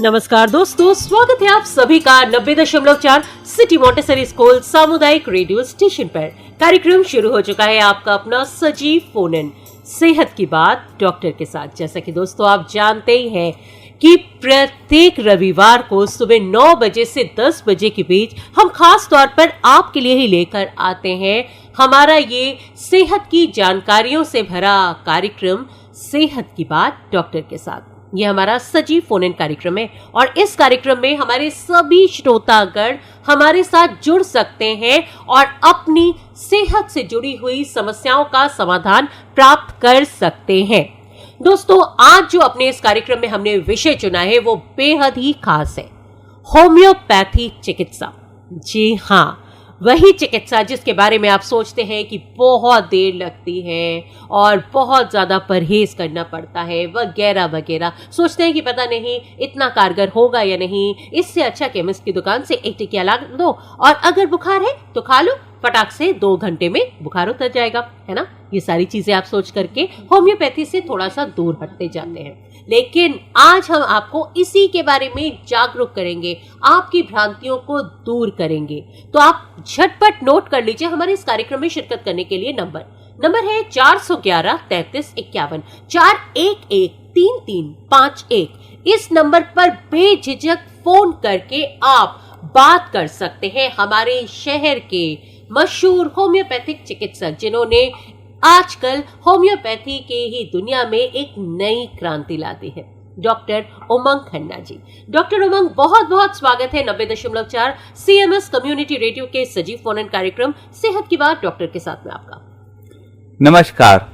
नमस्कार दोस्तों, स्वागत है आप सभी का 90.4 सिटी मॉन्टेसरी स्कूल सामुदायिक रेडियो स्टेशन पर। कार्यक्रम शुरू हो चुका है आपका अपना सजीव फोन इन सेहत की बात डॉक्टर के साथ। जैसा कि दोस्तों आप जानते ही हैं कि प्रत्येक रविवार को सुबह 9 बजे से 10 बजे के बीच हम खास तौर पर आपके लिए ही लेकर आते हैं हमारा ये सेहत की जानकारियों से भरा कार्यक्रम सेहत की बात डॉक्टर के साथ। ये हमारा सजीव फोन इन कार्यक्रम है और इस कार्यक्रम में हमारे सभी श्रोतागण हमारे साथ जुड़ सकते हैं और अपनी सेहत से जुड़ी हुई समस्याओं का समाधान प्राप्त कर सकते हैं। दोस्तों, आज जो अपने इस कार्यक्रम में हमने विषय चुना है वो बेहद ही खास है, होम्योपैथी चिकित्सा। जी हाँ, वही चिकित्सा जिसके बारे में आप सोचते हैं कि बहुत देर लगती है और बहुत ज़्यादा परहेज करना पड़ता है वगैरह वगैरह। सोचते हैं कि पता नहीं इतना कारगर होगा या नहीं, इससे अच्छा केमिस्ट की दुकान से एक टिकिया ला दो और अगर बुखार है तो खा लो, फटाक से 2 घंटे में बुखार उतर जाएगा, है ना। ये सारी चीजें आप सोच करके होम्योपैथी से थोड़ा सा दूर हटते जाते हैं। लेकिन आज हम आपको इसी के बारे में जागरूक करेंगे, आपकी भ्रांतियों को दूर करेंगे। तो आप झटपट नोट कर लीजिए हमारे इस कार्यक्रम में शिरकत करने के लिए नंबर है 411 33 51 411 3351। इस नंबर पर बेझिझक फोन करके आप बात कर सकते हैं हमारे शहर के मशहूर होम्योपैथिक चिकित्सक जिन्होंने आजकल होम्योपैथी के ही दुनिया में एक नई क्रांति ला दी है, डॉक्टर उमंग खन्ना जी। डॉक्टर उमंग, बहुत बहुत स्वागत है 90.4 CMS कम्युनिटी रेडियो के सजीव फोन इन कार्यक्रम सेहत की बात डॉक्टर के साथ में आपका। नमस्कार।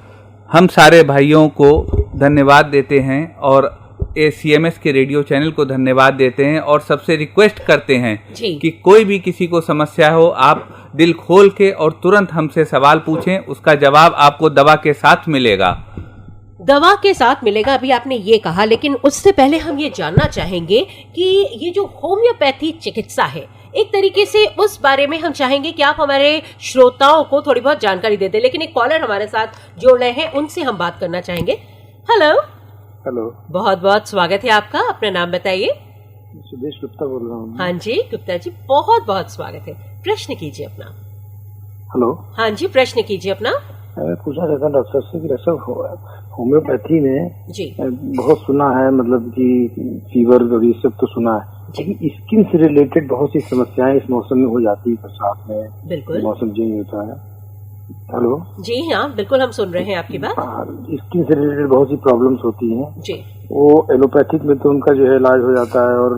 हम सारे भाइयों को धन्यवाद देते हैं और CMS के रेडियो चैनल को धन्यवाद देते हैं और सबसे रिक्वेस्ट करते हैं कि कोई भी किसी को समस्या हो, आप दिल खोल के और तुरंत हमसे सवाल पूछें, उसका जवाब आपको दवा के साथ मिलेगा। दवा के साथ मिलेगा, अभी आपने ये कहा, लेकिन उससे पहले हम ये जानना चाहेंगे कि ये जो होम्योपैथी चिकित्सा है, एक तरीके से उस बारे में हम चाहेंगे कि आप हमारे श्रोताओं को थोड़ी बहुत जानकारी दे दें। लेकिन एक कॉलर हमारे साथ जोड़ रहे हैं, उनसे हम बात करना चाहेंगे। हेलो। बहुत बहुत स्वागत है आपका, अपना नाम बताइए। सुदेश गुप्ता बोल रहा हूँ। हाँ जी गुप्ता जी, बहुत बहुत स्वागत है। प्रश्न कीजिए अपना। हेलो। हाँ जी, प्रश्न कीजिए अपना। मैं पूछना चाहता हूँ डॉक्टर से कि होम्योपैथी में जी बहुत सुना है, मतलब कि फीवर और ये सब तो सुना है, लेकिन स्किन से रिलेटेड बहुत सी समस्याएं इस मौसम में हो जाती है, बरसात में बिल्कुल मौसम चेंज होता है। हेलो। जी हाँ, बिल्कुल हम सुन रहे हैं आपकी बात। स्किन से रिलेटेड बहुत सी प्रॉब्लम्स होती हैं जी। वो एलोपैथिक में तो उनका जो है इलाज हो जाता है और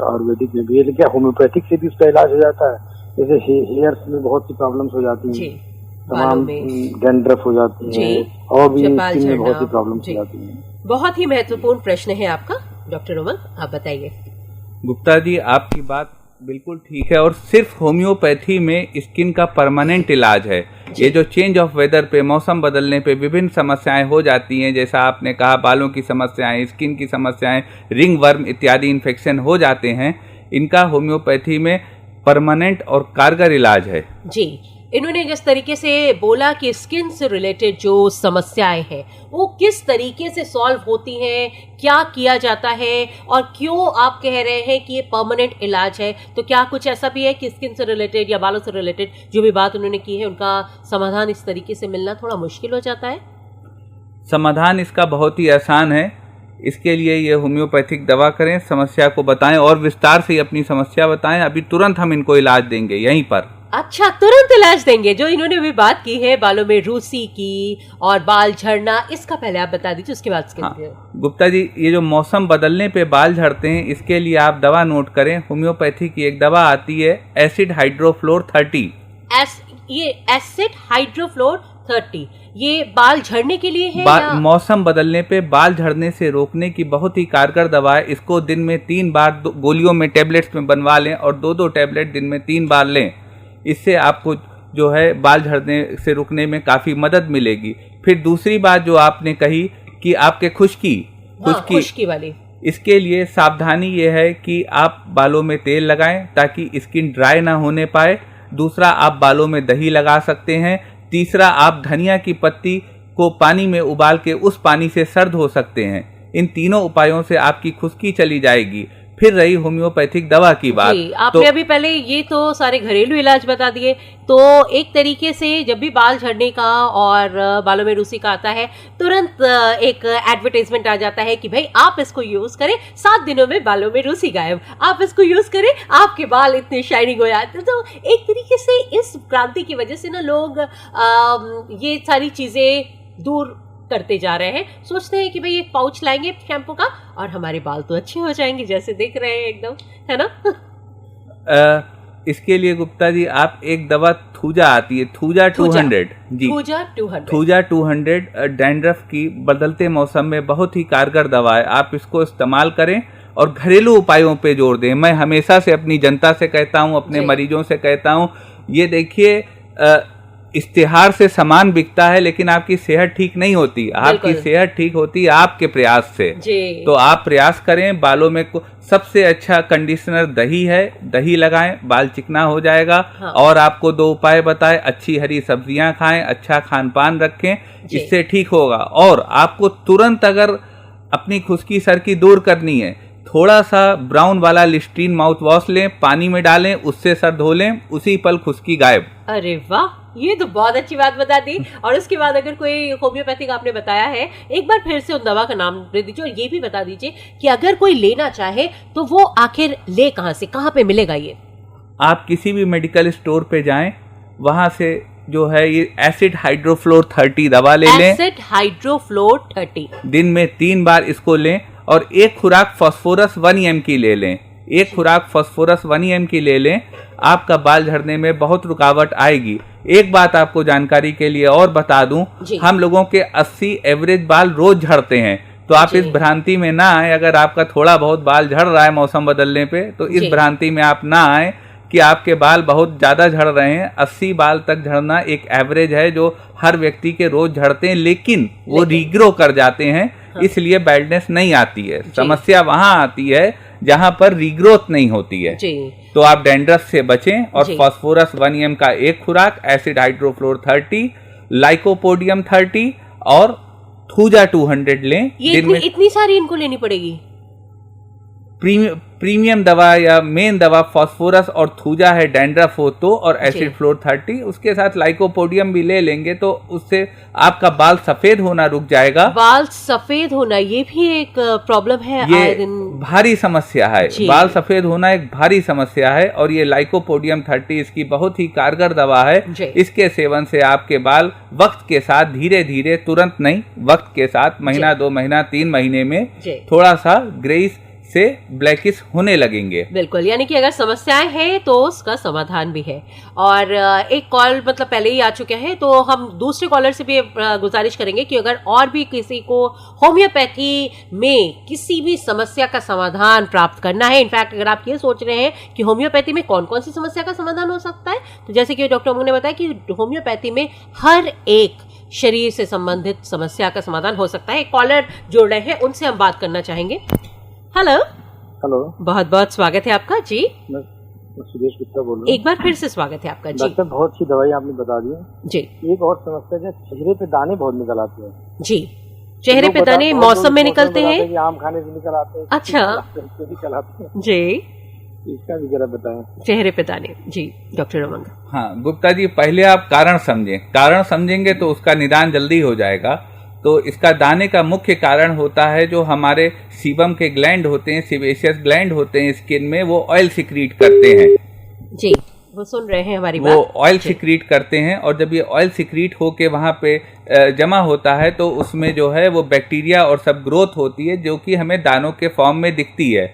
आयुर्वेदिक में भी है, लेकिन क्या होम्योपैथिक से भी उसका इलाज हो जाता है? जैसे हेयर्स में बहुत सी प्रॉब्लम्स हो जाती हैं, तमाम डैंड्रफ हो जाती है और भी स्किन में बहुत सी प्रॉब्लम्स हो जाती हैं। बहुत ही महत्वपूर्ण प्रश्न है आपका डॉक्टर उमंग, आप बताइए। गुप्ता जी, आपकी बात बिल्कुल ठीक है और सिर्फ होम्योपैथी में स्किन का परमानेंट इलाज है। ये जो चेंज ऑफ वेदर पे, मौसम बदलने पे विभिन्न समस्याएं हो जाती हैं, जैसा आपने कहा बालों की समस्याएं, स्किन की समस्याएं, रिंग वर्म इत्यादि इन्फेक्शन हो जाते हैं, इनका होम्योपैथी में परमानेंट और कारगर इलाज है। जी, इन्होंने जिस तरीके से बोला कि स्किन से रिलेटेड जो समस्याएं हैं वो किस तरीके से सॉल्व होती हैं, क्या किया जाता है और क्यों आप कह रहे हैं कि ये परमानेंट इलाज है, तो क्या कुछ ऐसा भी है कि स्किन से रिलेटेड या बालों से रिलेटेड जो भी बात उन्होंने की है उनका समाधान इस तरीके से मिलना थोड़ा मुश्किल हो जाता है? समाधान इसका बहुत ही आसान है। इसके लिए ये होम्योपैथिक दवा करें, समस्या को बताएं और विस्तार से अपनी समस्या बताएं। अभी तुरंत हम इनको इलाज देंगे यहीं पर। अच्छा, तुरंत इलाज देंगे? जो इन्होंने भी बात की है बालों में रूसी की और बाल झड़ना, इसका पहले आप बता दीजिए, उसके बाद गुप्ता जी, ये जो मौसम बदलने पे बाल झड़ते हैं, इसके लिए आप दवा नोट करें। होम्योपैथी की एक दवा आती है एसिड हाइड्रोफ्लोर 30। ये एसिड हाइड्रोफ्लोर 30 ये बाल झड़ने के लिए है मौसम बदलने पे बाल झड़ने से रोकने की बहुत ही कारगर दवा है। इसको दिन में 3 बार गोलियों में, टेबलेट्स में बनवा लें और 2-2 टेबलेट दिन में 3 बार लें। इससे आपको जो है बाल झड़ने से रुकने में काफ़ी मदद मिलेगी। फिर दूसरी बात जो आपने कही कि आपके खुश्की वाली, इसके लिए सावधानी ये है कि आप बालों में तेल लगाएं ताकि स्किन ड्राई ना होने पाए। दूसरा, आप बालों में दही लगा सकते हैं। तीसरा, आप धनिया की पत्ती को पानी में उबाल के उस पानी से सर्द हो सकते हैं। इन तीनों उपायों से आपकी खुश्की चली जाएगी। फिर रही होम्योपैथिक दवा की बात, आपने अभी पहले ये तो सारे घरेलू इलाज बता दिए। तो एक तरीके से जब भी बाल झड़ने का और बालों में रूसी का आता है, तुरंत एक एडवर्टाइजमेंट आ जाता है कि भाई आप इसको यूज करें, 7 दिनों में बालों में रूसी गायब, आप इसको यूज करें, आपके बाल इतने शाइनिंग हो जाते हैं। तो एक तरीके से इस क्रांति की वजह से ना लोग ये सारी चीजें दूर करते जा रहे हैं। सोचते हैं कि भाई एक पाउच लाएंगे शैम्पू का और हमारे बाल तो अच्छे हो जाएंगे, जैसे देख रहे हैं एकदम, है ना। इसके लिए गुप्ता जी आप एक दवा थूजा आती है, थूजा 200 जी, थूजा 200 डैंड्रफ की बदलते मौसम में बहुत ही कारगर दवा है। आप इसको इस्तेमाल करें और घरेलू उपायों पे जोर दें। मैं हमेशा से अपनी जनता से कहता हूं, अपने मरीजों से कहता हूं, ये देखिए इश्तिहार से सामान बिकता है लेकिन आपकी सेहत ठीक नहीं होती। आपकी सेहत ठीक होती है आपके प्रयास से। तो आप प्रयास करें। बालों में सबसे अच्छा कंडीशनर दही है, दही लगाएं, बाल चिकना हो जाएगा। और आपको 2 उपाय बताए, अच्छी हरी सब्जियां खाएं, अच्छा खान पान रखें, इससे ठीक होगा। और आपको तुरंत अगर अपनी खुश्की सर की दूर करनी है, थोड़ा सा ब्राउन वाला लिस्ट्रीन माउथ वॉश लें, पानी में डालें, उससे सर धो लें, उसी पल खुश्की गायब। अरे वाह, ये तो बहुत अच्छी बात बता दी। और उसके बाद अगर कोई होम्योपैथिक आपने बताया है, एक बार फिर से उन दवा का नाम दे दीजिए और ये भी बता दीजिए कि अगर कोई लेना चाहे तो वो आखिर ले कहाँ से, कहाँ पे मिलेगा ये? आप किसी भी मेडिकल स्टोर पे जाएं, वहां से जो है ये एसिड हाइड्रोफ्लोर 30 दवा ले लें। एसिड हाइड्रोफ्लोर 30 दिन में 3 बार इसको लें और एक खुराक फास्फोरस 1 EM की ले लें। एक खुराक फास्फोरस 1 EM की ले लें, आपका बाल झड़ने में बहुत रुकावट आएगी। एक बात आपको जानकारी के लिए और बता दूं, हम लोगों के 80 एवरेज बाल रोज झड़ते हैं। तो आप इस भ्रांति में ना आए, अगर आपका थोड़ा बहुत बाल झड़ रहा है मौसम बदलने पे, तो इस भ्रांति में आप ना आए कि आपके बाल बहुत ज्यादा झड़ रहे हैं। 80 बाल तक झड़ना एक एवरेज है जो हर व्यक्ति के रोज झड़ते हैं, लेकिन वो रीग्रो कर जाते हैं। इसलिए बैल्डनेस नहीं आती है। समस्या वहां आती है जहां पर रीग्रोथ नहीं होती है। तो आप डैंड्रफ से बचें और फास्फोरस 1 EM का एक खुराक, एसिड हाइड्रोफ्लोर 30, लाइकोपोडियम 30 और थूजा 200 लें। ये इतनी सारी इनको लेनी पड़ेगी? प्रीमियम दवा या मेन दवा फास्फोरस और थूजा है डैंड्रफ हो तो, और एसिड फ्लोर 30, उसके साथ लाइकोपोडियम भी ले लेंगे तो उससे आपका बाल सफेद होना रुक जाएगा। बाल सफेद होना ये भी एक प्रॉब्लम है, ये भारी समस्या है। बाल सफेद होना एक भारी समस्या है और ये लाइकोपोडियम 30 इसकी बहुत ही कारगर दवा है। इसके सेवन से आपके बाल वक्त के साथ धीरे धीरे, तुरंत नहीं, वक्त के साथ महीना 2 महीना 3 महीने में थोड़ा सा ग्रेइश से ब्लैकिश होने लगेंगे। बिल्कुल, यानी कि अगर समस्याएं हैं तो उसका समाधान भी है। और एक कॉल मतलब पहले ही आ चुके हैं, तो हम दूसरे कॉलर से भी गुजारिश करेंगे कि अगर और भी किसी को होम्योपैथी में किसी भी समस्या का समाधान प्राप्त करना है, इनफैक्ट अगर आप ये सोच रहे हैं कि होम्योपैथी में कौन कौन सी समस्या का समाधान हो सकता है, तो जैसे कि डॉक्टर उमंग ने बताया कि होम्योपैथी में हर एक शरीर से संबंधित समस्या का समाधान हो सकता है। एक कॉलर जोड़ रहे हैं, उनसे हम बात करना चाहेंगे। हेलो बहुत बहुत स्वागत है आपका जी। मैं सुदेश गुप्ता बोल रहा हूँ। एक बार फिर से स्वागत है आपका जी। डॉक्टर बहुत सी दवाई आपने बता दी जी। एक और समस्या है, चेहरे पे दाने बहुत निकल आते हैं जी। चेहरे पे दाने मौसम में निकलते हैं, आम खाने से निकल आते हैं। अच्छा निकल आते हैं जी, इसका भी जरा बताएं। चेहरे पे दाने जी डॉक्टर उमंग। हाँ गुप्ता जी, पहले आप कारण समझें। कारण समझेंगे तो उसका निदान जल्दी हो जाएगा। तो इसका दाने का मुख्य कारण होता है जो हमारे सीबम के ग्लैंड होते हैं, सेबेशियस ग्लैंड होते हैं स्किन में, वो ऑयल सिक्रीट करते हैं जी। वो सुन रहे हैं हमारी बात। वो ऑयल सिक्रीट करते हैं और जब ये ऑयल सिक्रीट होके वहां पे जमा होता है तो उसमें जो है वो बैक्टीरिया और सब ग्रोथ होती है जो कि हमें दानों के फॉर्म में दिखती है।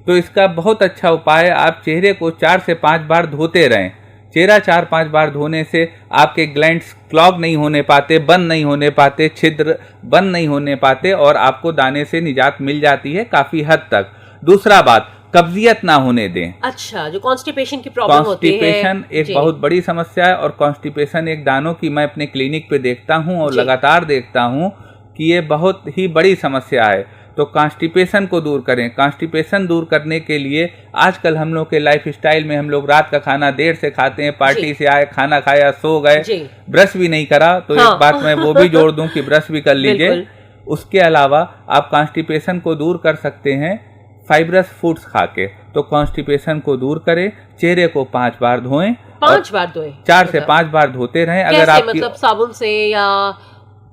तो इसका बहुत अच्छा उपाय, आप चेहरे को 4 से 5 बार धोते रहें। चेहरा 4-5 बार धोने से आपके ग्लैंड्स क्लॉग नहीं होने पाते, बंद नहीं होने पाते, छिद्र बंद नहीं होने पाते और आपको दाने से निजात मिल जाती है काफी हद तक। दूसरा बात, कब्जियत ना होने दें। अच्छा, जो कॉन्स्टिपेशन की प्रॉब्लम होती है। कॉन्स्टिपेशन एक बहुत बड़ी समस्या है और कॉन्स्टिपेशन एक दानों की मैं अपने क्लिनिक पे देखता हूँ और लगातार देखता हूँ कि ये बहुत ही बड़ी समस्या है। तो कॉन्स्टिपेशन को दूर करें। कॉन्स्टिपेशन दूर करने के लिए आजकल हम लोग के लाइफ स्टाइल में हम लोग रात का खाना देर से खाते हैं, पार्टी से आए, खाना खाया, सो गए, ब्रश भी नहीं करा। तो एक बात मैं वो भी जोड़ दूं कि ब्रश भी कर लीजिए। उसके अलावा आप कॉन्स्टिपेशन को दूर कर सकते हैं फाइब्रस फूड्स खा के। तो कॉन्स्टिपेशन को दूर करें, चेहरे को 5 बार धोएं, 5 बार धोएं, 4 से 5 बार धोते रहें। अगर आप मतलब साबुन से या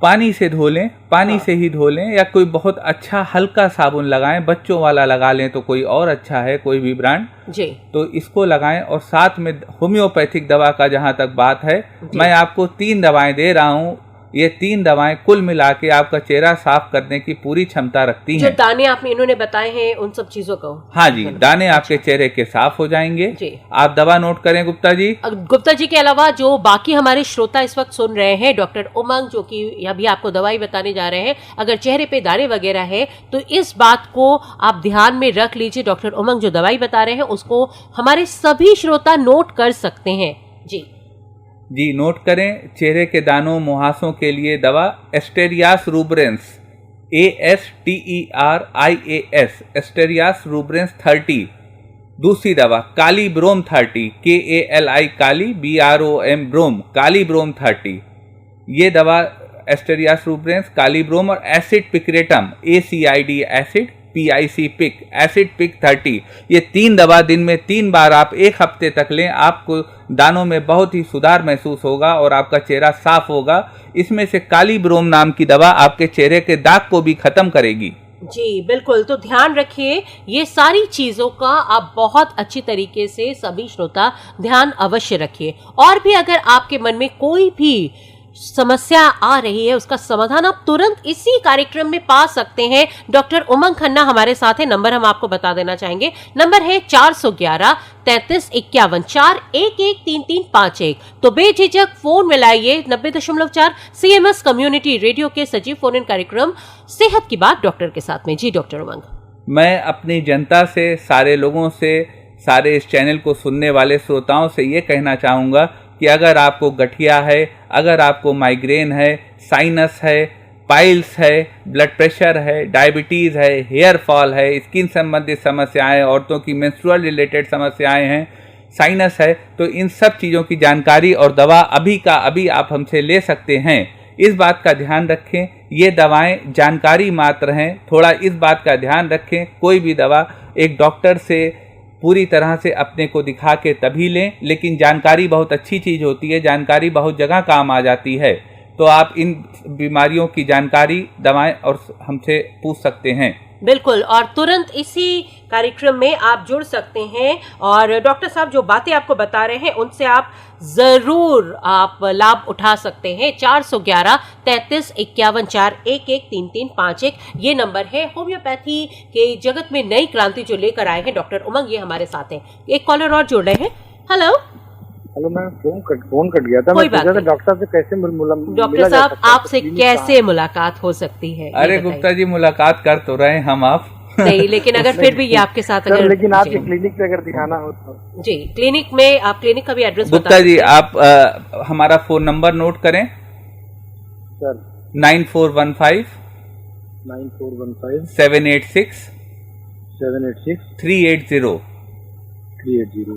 पानी से धो लें, पानी से ही धो लें, या कोई बहुत अच्छा हल्का साबुन लगाएं, बच्चों वाला लगा लें तो कोई और अच्छा है, कोई भी ब्रांड जी, तो इसको लगाएं। और साथ में होम्योपैथिक दवा का जहां तक बात है, मैं आपको 3 दवाएं दे रहा हूं। ये 3 दवाएं कुल मिला के आपका चेहरा साफ करने की पूरी क्षमता रखती हैं। जो दाने आपने इन्होंने बताए हैं उन सब चीजों को, हाँ जी, दाने आपके चेहरे के साफ हो जाएंगे जी। आप दवा नोट करें गुप्ता जी। गुप्ता जी के अलावा जो बाकी हमारे श्रोता इस वक्त सुन रहे हैं, डॉक्टर उमंग जो कि अभी आपको दवाई बताने जा रहे हैं, अगर चेहरे पे दाने वगैरह है तो इस बात को आप ध्यान में रख लीजिए। डॉक्टर उमंग जो दवाई बता रहे हैं उसको हमारे सभी श्रोता नोट कर सकते हैं जी, नोट करें। चेहरे के दानों मुहासों के लिए दवा एस्टेरियास रूब्रेंस, ASTERIAS, एस्टेरियास रूब्रेंस 30। दूसरी दवा काली ब्रोम 30, KALI काली, BROM ब्रोम, काली ब्रोम 30। ये दवा एस्टेरियास रूब्रेंस, काली ब्रोम और एसिड पिक्रेटम, ACID acid, PIC pic, acid pic 30। ये 3 दवा दिन में 3 बार आप 1 हफ्ते तक लें। आपको दानों में बहुत ही सुधार महसूस होगा और आपका चेहरा साफ होगा। इसमें से काली ब्रोम नाम की दवा आपके चेहरे के दाग को भी खत्म करेगी जी। बिल्कुल, तो ध्यान रखिए, ये सारी चीजों का आप बहुत अच्छी तरीके से सभी श्रोता ध्यान अवश्य रखिए। और भी अगर आपके मन में कोई भी समस्या आ रही है, उसका समाधान आप तुरंत इसी कार्यक्रम में पा सकते हैं। डॉक्टर उमंग खन्ना हमारे साथ है। नंबर हम आपको बता देना चाहेंगे, नंबर है 411 33 51 4 113351। तो बेझिझक फोन मिलाइए 90.4 CMS कम्युनिटी रेडियो के सजीव फोन इन कार्यक्रम सेहत की बात डॉक्टर के साथ में। जी डॉक्टर उमंग, मैं अपनी जनता से, सारे लोगों से, सारे इस चैनल को सुनने वाले श्रोताओं से ये कहना चाहूँगा कि अगर आपको गठिया है, अगर आपको माइग्रेन है, साइनस है, पाइल्स है, ब्लड प्रेशर है, डायबिटीज़ है, हेयर फॉल है, स्किन संबंधित समस्याएं, औरतों की मेंस्ट्रुअल रिलेटेड समस्याएं हैं, साइनस है, तो इन सब चीज़ों की जानकारी और दवा अभी का अभी आप हमसे ले सकते हैं। इस बात का ध्यान रखें, ये दवाएं जानकारी मात्र हैं। थोड़ा इस बात का ध्यान रखें, कोई भी दवा एक डॉक्टर से पूरी तरह से अपने को दिखा के तभी लें। लेकिन जानकारी बहुत अच्छी चीज़ होती है, जानकारी बहुत जगह काम आ जाती है। तो आप इन बीमारियों की जानकारी, दवाएं और हमसे पूछ सकते हैं। बिल्कुल, और तुरंत इसी कार्यक्रम में आप जुड़ सकते हैं और डॉक्टर साहब जो बातें आपको बता रहे हैं उनसे आप जरूर आप लाभ उठा सकते हैं। 411 33 51 4 113351 ये नंबर है। होम्योपैथी के जगत में नई क्रांति जो लेकर आए हैं डॉक्टर उमंग, ये हमारे साथ हैं। एक कॉलर और जुड़ रहे हैं। हेलो मैं फोन कट गया था। मैं सोचा था डॉक्टर साहब से कैसे डॉक्टर साहब आपसे कैसे मुलाकात हो सकती है? अरे गुप्ता जी, मुलाकात कर तो रहे हम आप नहीं, लेकिन अगर फिर भी ये आपके साथ अगर लेकिन आपके क्लिनिक पे अगर दिखाना हो तो जी, क्लिनिक में आप क्लिनिक का भी एड्रेस गुप्ता जी आप हमारा फोन नंबर नोट करें सर। 9415 786 380।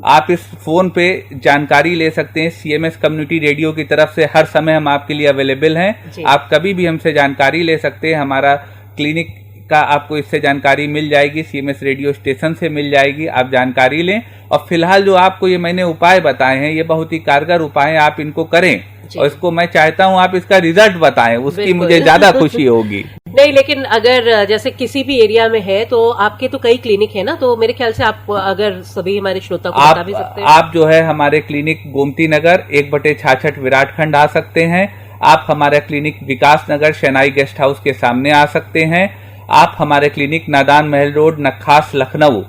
आप इस फोन पे जानकारी ले सकते हैं। CMS कम्युनिटी रेडियो की तरफ से हर समय हम आपके लिए अवेलेबल हैं। आप कभी भी हमसे जानकारी ले सकते हैं। हमारा क्लिनिक का आपको इससे जानकारी मिल जाएगी, CMS रेडियो स्टेशन से मिल जाएगी। आप जानकारी लें और फिलहाल जो आपको ये मैंने उपाय बताए हैं, ये बहुत ही कारगर उपाय हैं, आप इनको करें और इसको मैं चाहता हूँ आप इसका रिजल्ट बताएं, उसकी मुझे ज्यादा खुशी होगी। नहीं, लेकिन अगर जैसे किसी भी एरिया में है तो आपके तो कई क्लिनिक है ना, तो मेरे ख्याल से आप अगर सभी हमारे श्रोता को बता भी सकते हैं। आप जो है हमारे क्लिनिक गोमती नगर 1/66 विराटखंड आ सकते हैं। आप हमारे क्लिनिक विकास नगर शनाई गेस्ट हाउस के सामने आ सकते हैं। आप हमारे क्लिनिक नादान महल रोड नखास लखनऊ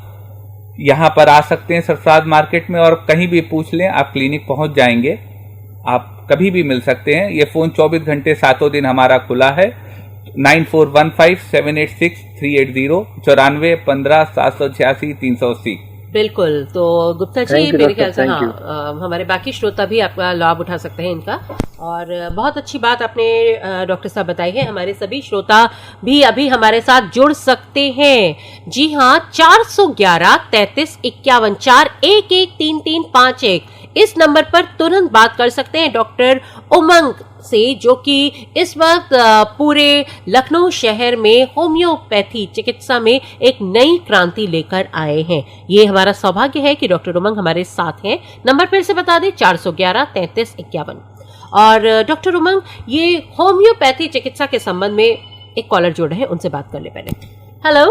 यहाँ पर आ सकते हैं सरफराज मार्केट में, और कहीं भी पूछ लें आप क्लिनिक पहुंच जाएंगे। आप कभी भी मिल सकते हैं। ये फोन 24 घंटे 7 दिन हमारा खुला है। 9415 786 380 94 15 786 380। बिल्कुल, तो गुप्ता जी मेरे ख्याल से हमारे बाकी श्रोता भी आपका लाभ उठा सकते हैं इनका। और बहुत अच्छी बात आपने डॉक्टर साहब बताई है। हमारे सभी श्रोता भी अभी हमारे साथ जुड़ सकते हैं। जी हाँ, 411 33 51 4 113351 इस नंबर पर तुरंत बात कर सकते हैं डॉक्टर उमंग से, जो कि इस वक्त पूरे लखनऊ शहर में होम्योपैथी चिकित्सा में एक नई क्रांति लेकर आए हैं। ये हमारा सौभाग्य है कि डॉक्टर उमंग हमारे साथ हैं। नंबर फिर से बता दें 411-3351। और डॉक्टर उमंग, ये होम्योपैथी चिकित्सा के संबंध में एक कॉलर जुड़े हैं, उनसे बात कर ले पहले। हेलो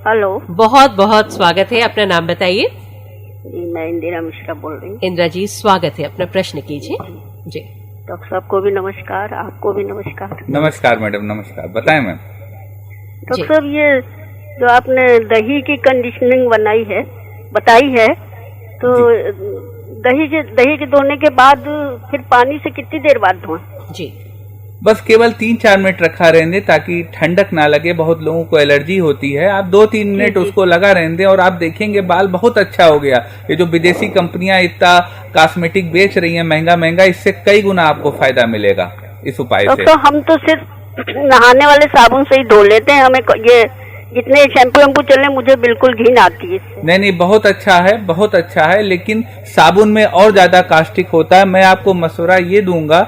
हेलो, बहुत बहुत स्वागत है, अपना नाम बताइए। मैं इंदिरा मिश्रा बोल रही हूँ। इंदिरा जी, स्वागत है, अपना प्रश्न कीजिए जी। डॉक्टर साहब को भी नमस्कार, आपको भी नमस्कार। नमस्कार मैडम, नमस्कार, बताएं मैम। डॉक्टर साहब, ये जो आपने दही की कंडीशनिंग बताई है, तो दही के धोने के बाद फिर पानी से कितनी देर बाद धोएं? जी, बस केवल 3-4 मिनट रखा रहने, ताकि ठंडक ना लगे। बहुत लोगों को एलर्जी होती है। आप 2-3 मिनट उसको लगा रहने और आप देखेंगे बाल बहुत अच्छा हो गया। ये जो विदेशी कंपनियां इतना कॉस्मेटिक बेच रही हैं महंगा, इससे कई गुना आपको फायदा मिलेगा इस उपाय से। तो हम तो सिर्फ नहाने वाले साबुन से ही धो लेते हैं, हमें ये जितने शैम्पू चले मुझे बिल्कुल घिन आती है इससे। नहीं, बहुत अच्छा है, बहुत अच्छा है, लेकिन साबुन में और ज्यादा कास्टिक होता है। मैं आपको मशवरा ये दूंगा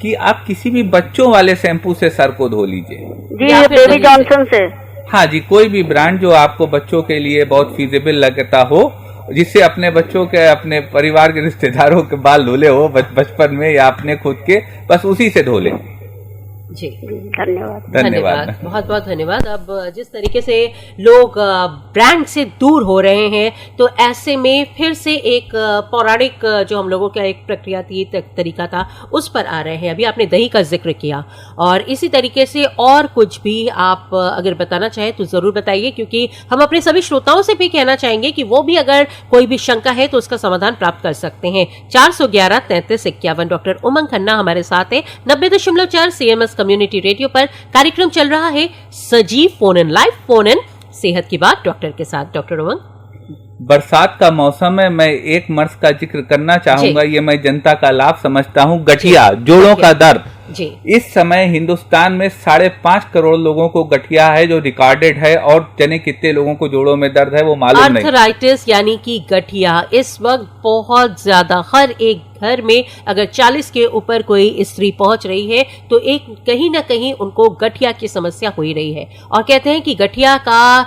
कि आप किसी भी बच्चों वाले शैम्पू से सर को धो लीजिए। जी, बेबी जॉनसन से। हाँ जी, कोई भी ब्रांड जो आपको बच्चों के लिए बहुत फीजेबल लगता हो, जिससे अपने बच्चों के, अपने परिवार के रिश्तेदारों के बाल धुले हो बचपन में या अपने खुद के, बस उसी से धो लें। जी, धन्यवाद, बहुत बहुत धन्यवाद। अब जिस तरीके से लोग ब्रांड से दूर हो रहे हैं, तो ऐसे में फिर से एक पौराणिक जो हम लोगों का एक प्रक्रिया थी, तरीका था, उस पर आ रहे हैं। अभी आपने दही का जिक्र किया, और इसी तरीके से और कुछ भी आप अगर बताना चाहें तो जरूर बताइए, क्योंकि हम अपने सभी श्रोताओं से भी कहना चाहेंगे कि वो भी अगर कोई भी शंका है तो उसका समाधान प्राप्त कर सकते हैं। 411-3351। डॉक्टर उमंग खन्ना हमारे साथ है। 90.4 CMS कम्युनिटी रेडियो पर कार्यक्रम चल रहा है सजीव phone in, live phone in, सेहत की बात डॉक्टर के साथ। डॉक्टर उमंग, बरसात का मौसम है, मैं एक मर्ज का जिक्र करना चाहूंगा। ये मैं जनता का लाभ समझता हूँ। गठिया, जोड़ों का दर्द। जी, इस समय हिंदुस्तान में 5.5 करोड़ लोगों को गठिया है, जो रिकॉर्डेड है, और जाने कितने लोगों को जोड़ों में दर्द है वो मालूम नहीं। आर्थराइटिस यानी कि गठिया इस वक्त बहुत ज्यादा, हर एक घर में अगर 40 के ऊपर कोई स्त्री पहुंच रही है तो एक कहीं ना कहीं उनको गठिया की समस्या हो ही रही है। और कहते हैं कि गठिया का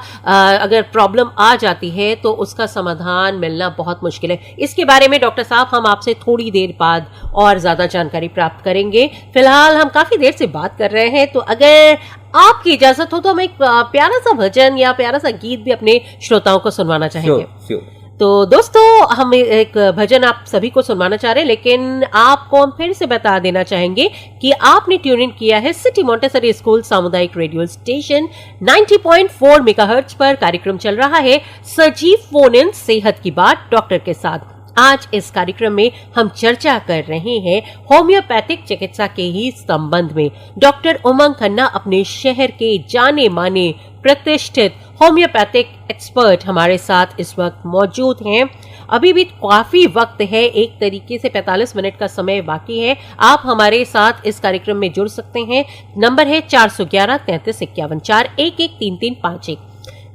अगर प्रॉब्लम आ जाती है तो उसका समाधान मिलना बहुत मुश्किल है। इसके बारे में डॉक्टर साहब हम आपसे थोड़ी देर बाद और ज्यादा जानकारी प्राप्त करेंगे। फिलहाल हम काफी देर से बात कर रहे हैं, तो अगर आपकी इजाजत हो तो हम एक प्यारा सा भजन या प्यारा सा गीत भी अपने श्रोताओं को सुनवाना चाहेंगे। तो दोस्तों, हम एक भजन आप सभी को सुनवाना चाह रहे हैं, लेकिन आपको हम फिर से बता देना चाहेंगे कि आपने ट्यून इन किया है सिटी मॉन्टेसरी स्कूल सामुदायिक रेडियो स्टेशन 90.4 मेगाहर्ट्ज पर। कार्यक्रम चल रहा है सजीव फोन इन, सेहत की बात डॉक्टर के साथ। आज इस कार्यक्रम में हम चर्चा कर रहे हैं होम्योपैथिक चिकित्सा के ही संबंध में। डॉक्टर उमंग खन्ना अपने शहर के जाने माने प्रतिष्ठित होम्योपैथिक एक्सपर्ट हमारे साथ इस वक्त मौजूद हैं। अभी भी काफी वक्त है, एक तरीके से 45 मिनट का समय बाकी है। आप हमारे साथ इस कार्यक्रम में जुड़ सकते हैं। नंबर है 411-3351, 41135351।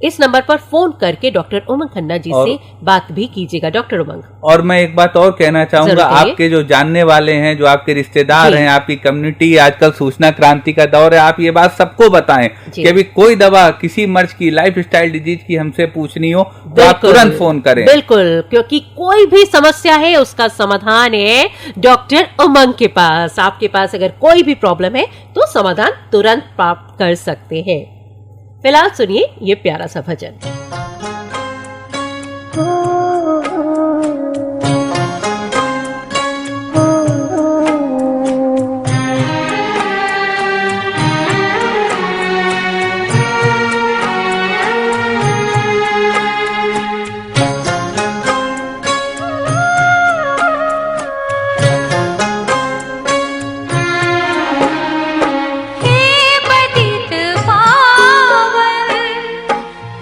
इस नंबर पर फोन करके डॉक्टर उमंग खन्ना जी से बात भी कीजिएगा। डॉक्टर उमंग, और मैं एक बात और कहना चाहूंगा, आपके जो जानने वाले हैं, जो आपके रिश्तेदार हैं, आपकी कम्युनिटी, आजकल सूचना क्रांति का दौर है, आप ये बात सबको बताएं कि अभी कोई दवा किसी मर्ज की, लाइफ स्टाइल डिजीज की हमसे पूछनी हो तो आप तुरंत फोन करें। बिल्कुल, क्योंकि कोई भी समस्या है उसका समाधान है डॉक्टर उमंग के पास। आपके पास अगर कोई भी प्रॉब्लम है तो समाधान तुरंत प्राप्त कर सकते हैं। फिलहाल सुनिए ये प्यारा सा भजन।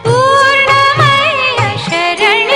पूर्णमय शरण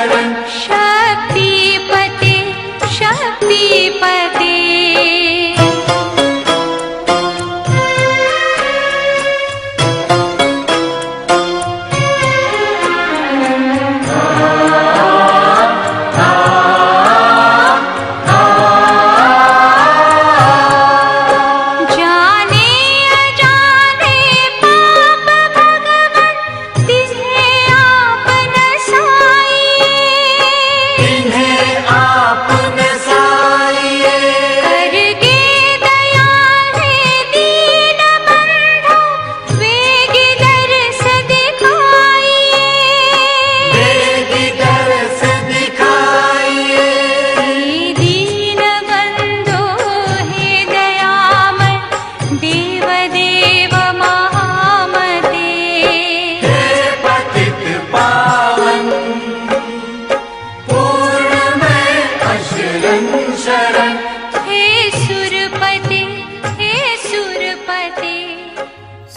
शरण शक्तिपते शक्तिपते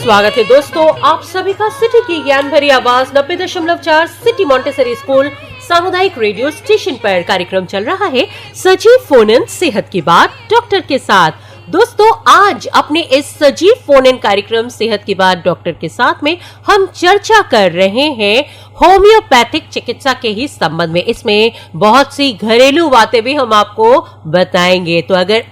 स्वागत है दोस्तों आप सभी का सिटी की ज्ञान भरी आवाज 90.4 सिटी मॉन्टेसरी स्कूल सामुदायिक रेडियो स्टेशन पर कार्यक्रम चल रहा है सजीव फोन इन सेहत की बात डॉक्टर के साथ। दोस्तों आज अपने इस सजीव फोन इन कार्यक्रम सेहत की बात डॉक्टर के साथ में हम चर्चा कर रहे हैं होम्योपैथिक चिकित्सा के ही संबंध में। इसमें बहुत सी घरेलू बातें भी हम आपको बताएंगे। तो अगर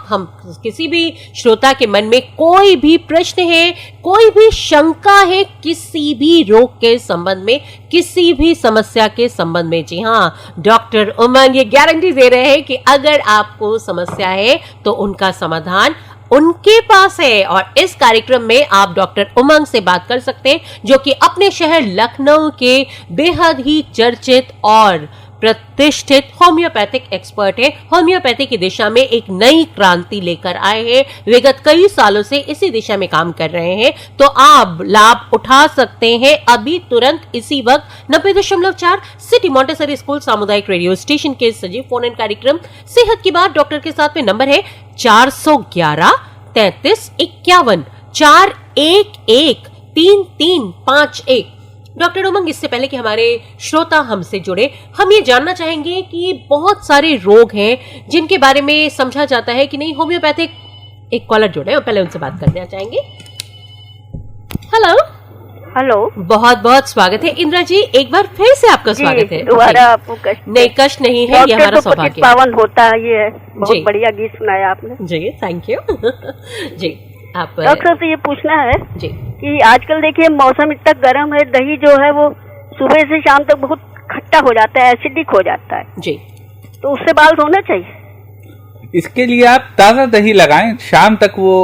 हम किसी भी श्रोता के मन में कोई भी प्रश्न है, कोई भी शंका है किसी भी रोग के संबंध में, किसी भी समस्या के संबंध में, जी हाँ, डॉक्टर उमंग ये गारंटी दे रहे हैं कि अगर आपको समस्या है तो उनका समाधान उनके पास है। और इस कार्यक्रम में आप डॉक्टर उमंग से बात कर सकते हैं जो कि अपने शहर लखनऊ के बेहद ही चर्चित और प्रतिष्ठित होम्योपैथिक एक्सपर्ट है। होम्योपैथी की दिशा में एक नई क्रांति लेकर आए हैं, विगत कई सालों से इसी दिशा में काम कर रहे हैं। तो आप लाभ उठा सकते हैं अभी तुरंत इसी वक्त 90.4 सिटी मॉन्टेसरी स्कूल सामुदायिक रेडियो स्टेशन के सजीव फोन इन कार्यक्रम सेहत की बात डॉक्टर के साथ में। नंबर है 411 33 51 411 3351। डॉक्टर उमंग इससे पहले कि हमारे श्रोता हमसे जुड़े, हम ये जानना चाहेंगे कि बहुत सारे रोग हैं जिनके बारे में समझा जाता है कि नहीं होम्योपैथिक। एक कॉलर जुड़े और पहले उनसे बात करना चाहेंगे। हेलो हेलो, बहुत बहुत स्वागत है इंदिरा जी, एक बार फिर से आपका स्वागत है। दोबारा आपको कष्ट नहीं, कष्ट नहीं है, ये हमारा सौभाग्य पावन होता है। ये बहुत बढ़िया गीत सुनाया आपने जी, थैंक यू जी। आप डॉक्टर से ये पूछना है जी कि आजकल देखिए मौसम इतना गर्म है, दही जो है वो सुबह से शाम तक बहुत खट्टा हो जाता है, एसिडिक हो जाता है जी, तो उससे बाल धोना चाहिए? इसके लिए आप ताज़ा दही लगाएं, शाम तक वो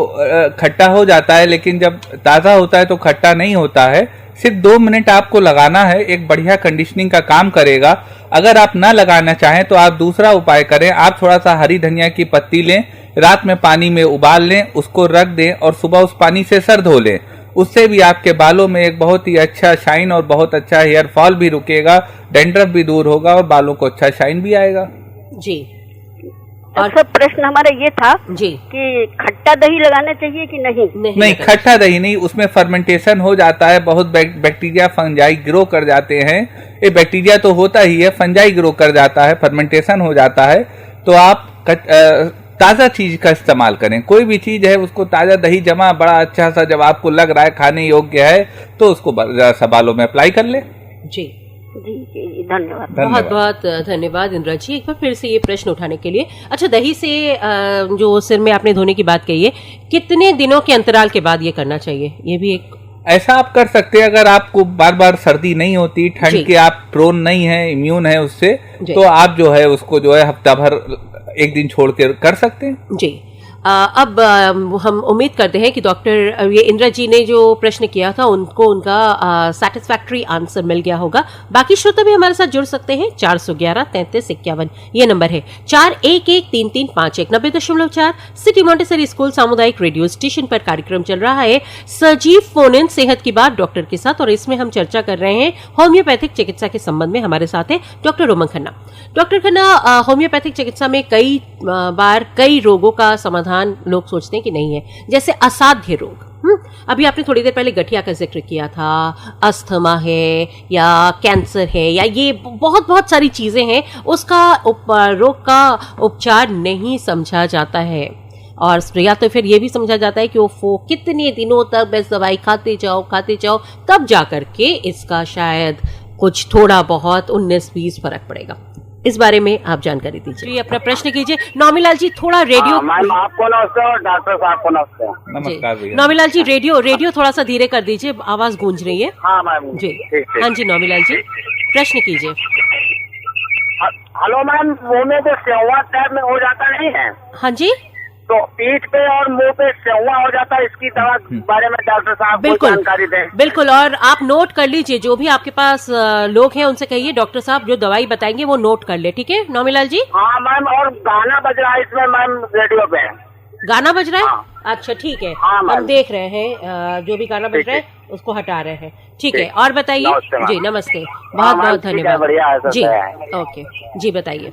खट्टा हो जाता है, लेकिन जब ताज़ा होता है तो खट्टा नहीं होता है। सिर्फ 2 मिनट आपको लगाना है, एक बढ़िया कंडीशनिंग का काम करेगा। अगर आप ना लगाना चाहें तो आप दूसरा उपाय करें, आप थोड़ा सा हरी धनिया की पत्ती लें, रात में पानी में उबाल लें, उसको रख दें और सुबह उस पानी से सर धो लें। उससे भी आपके बालों में एक बहुत ही अच्छा शाइन और बहुत अच्छा हेयर फॉल भी रुकेगा, डैंड्रफ भी दूर होगा और बालों को अच्छा शाइन भी आएगा जी। और सब प्रश्न हमारा ये था जी कि खट्टा दही लगाना चाहिए कि नहीं? खट्टा दही नहीं, उसमें फर्मेंटेशन हो जाता है, बहुत बैक्टीरिया फंजाई ग्रो कर जाते हैं। ये बैक्टीरिया तो होता ही है, फंजाई ग्रो कर जाता है, फर्मेंटेशन हो जाता है। तो आप ताज़ा चीज का इस्तेमाल करें, कोई भी चीज है उसको ताज़ा दही जमा बड़ा अच्छा सा, जब आपको लग रहा है खाने योग्य है तो उसको बालों में अप्लाई कर ले। जी जी, धन्यवाद। बहुत बहुत धन्यवाद इंदिरा जी, एक बार फिर से ये प्रश्न उठाने के लिए। अच्छा, दही से जो सिर में आपने धोने की बात कही है, कितने दिनों के अंतराल के बाद ये करना चाहिए? ये भी एक ऐसा आप कर सकते हैं, अगर आपको बार बार सर्दी नहीं होती, ठंड के आप प्रोन नहीं है, इम्यून है उससे, तो आप जो है उसको जो है हफ्ता भर एक दिन छोड़ के कर सकते हैं जी। अब हम उम्मीद करते हैं कि डॉक्टर ये इंदिरा जी ने जो प्रश्न किया था उनको उनका सैटिस्फैक्टरी आंसर मिल गया होगा। बाकी श्रोता भी हमारे साथ जुड़ सकते हैं। 411 33 51 ये नंबर है। 411-3351 90.4 सिटी मॉन्टेसरी स्कूल सामुदायिक रेडियो स्टेशन पर कार्यक्रम चल रहा है सजीव फोन इन सेहत की बात डॉक्टर के साथ, और इसमें हम चर्चा कर रहे हैं होम्योपैथिक चिकित्सा के संबंध में। हमारे साथ है डॉक्टर उमंग खन्ना। डॉक्टर खन्ना, होम्योपैथिक चिकित्सा में कई बार कई रोगों का समाधान समाधान लोग सोचते हैं कि नहीं है। जैसे असाध्य रोग, अभी आपने थोड़ी देर पहले गठिया का जिक्र किया था, अस्थमा है या कैंसर है या ये बहुत सारी चीज़ें हैं, उसका रोग का उपचार नहीं समझा जाता है। और या तो फिर ये भी समझा जाता है कि वो कितने दिनों तक बस दवाई खाते जाओ तब जा कर के इसका शायद कुछ थोड़ा बहुत 19-20 फर्क पड़ेगा। इस बारे में आप जानकारी दीजिए, अपना प्रश्न कीजिए। नौमीलाल जी थोड़ा रेडियो, मैम आपको नमस्ते और डॉक्टर साहब को नमस्ते। नमस्कार भैया। नौमीलाल जी रेडियो थोड़ा सा धीरे कर दीजिए, आवाज गूंज रही है। हाँ मैम जी ठीक। हाँ जी नौमीलाल जी प्रश्न कीजिए। हेलो मैम, मुंह में जो सेवा टाइप में हो जाता नहीं है, हाँ जी, तो पीठ पे और मुंह पे सेवा हो जाता है, इसकी दवा के बारे में डॉक्टर साहब को जानकारी दें। बिल्कुल, और आप नोट कर लीजिए, जो भी आपके पास लोग हैं उनसे कहिए डॉक्टर साहब जो दवाई बताएंगे वो नोट कर ले, ठीक है नौमीलाल जी? हाँ मैम, और गाना बज रहा है इसमें मैम रेडियो पे। गाना बज रहा है? हाँ। अच्छा ठीक है, हाँ, हम देख रहे हैं जो भी गाना बज रहा है उसको हटा रहे हैं, ठीक है। और बताइए जी, नमस्ते, बहुत बहुत धन्यवाद। बढ़िया जी ओके जी, बताइए।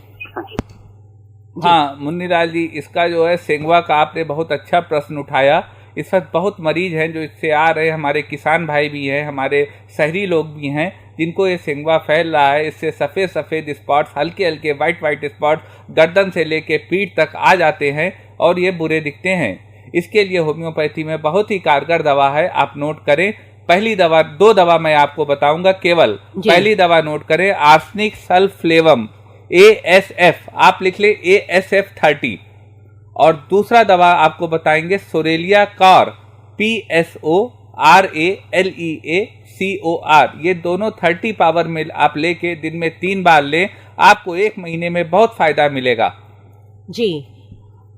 हाँ मुन्नीलाल जी, इसका जो है सेंगवा का आपने बहुत अच्छा प्रश्न उठाया। इस वक्त बहुत मरीज हैं जो इससे आ रहे हैं, हमारे किसान भाई भी हैं, हमारे शहरी लोग भी हैं जिनको ये सेंगवा फैल रहा है। इससे सफ़ेद सफ़ेद स्पॉट्स, हल्के हल्के वाइट स्पॉट्स गर्दन से लेके पीठ तक आ जाते हैं और ये बुरे दिखते हैं। इसके लिए होम्योपैथी में बहुत ही कारगर दवा है, आप नोट करें। पहली दवा, 2 दवा मैं आपको बताऊंगा केवल। पहली दवा नोट करें, आर्सेनिक सल्फ्लेवम ASF, आप लिख ले ASF 30। और दूसरा दवा आपको बताएंगे सोरेलिया कार PSORALEACOR। ये दोनों 30 पावर में आप लेके दिन में 3 बार लें, आपको 1 महीने में बहुत फायदा मिलेगा। जी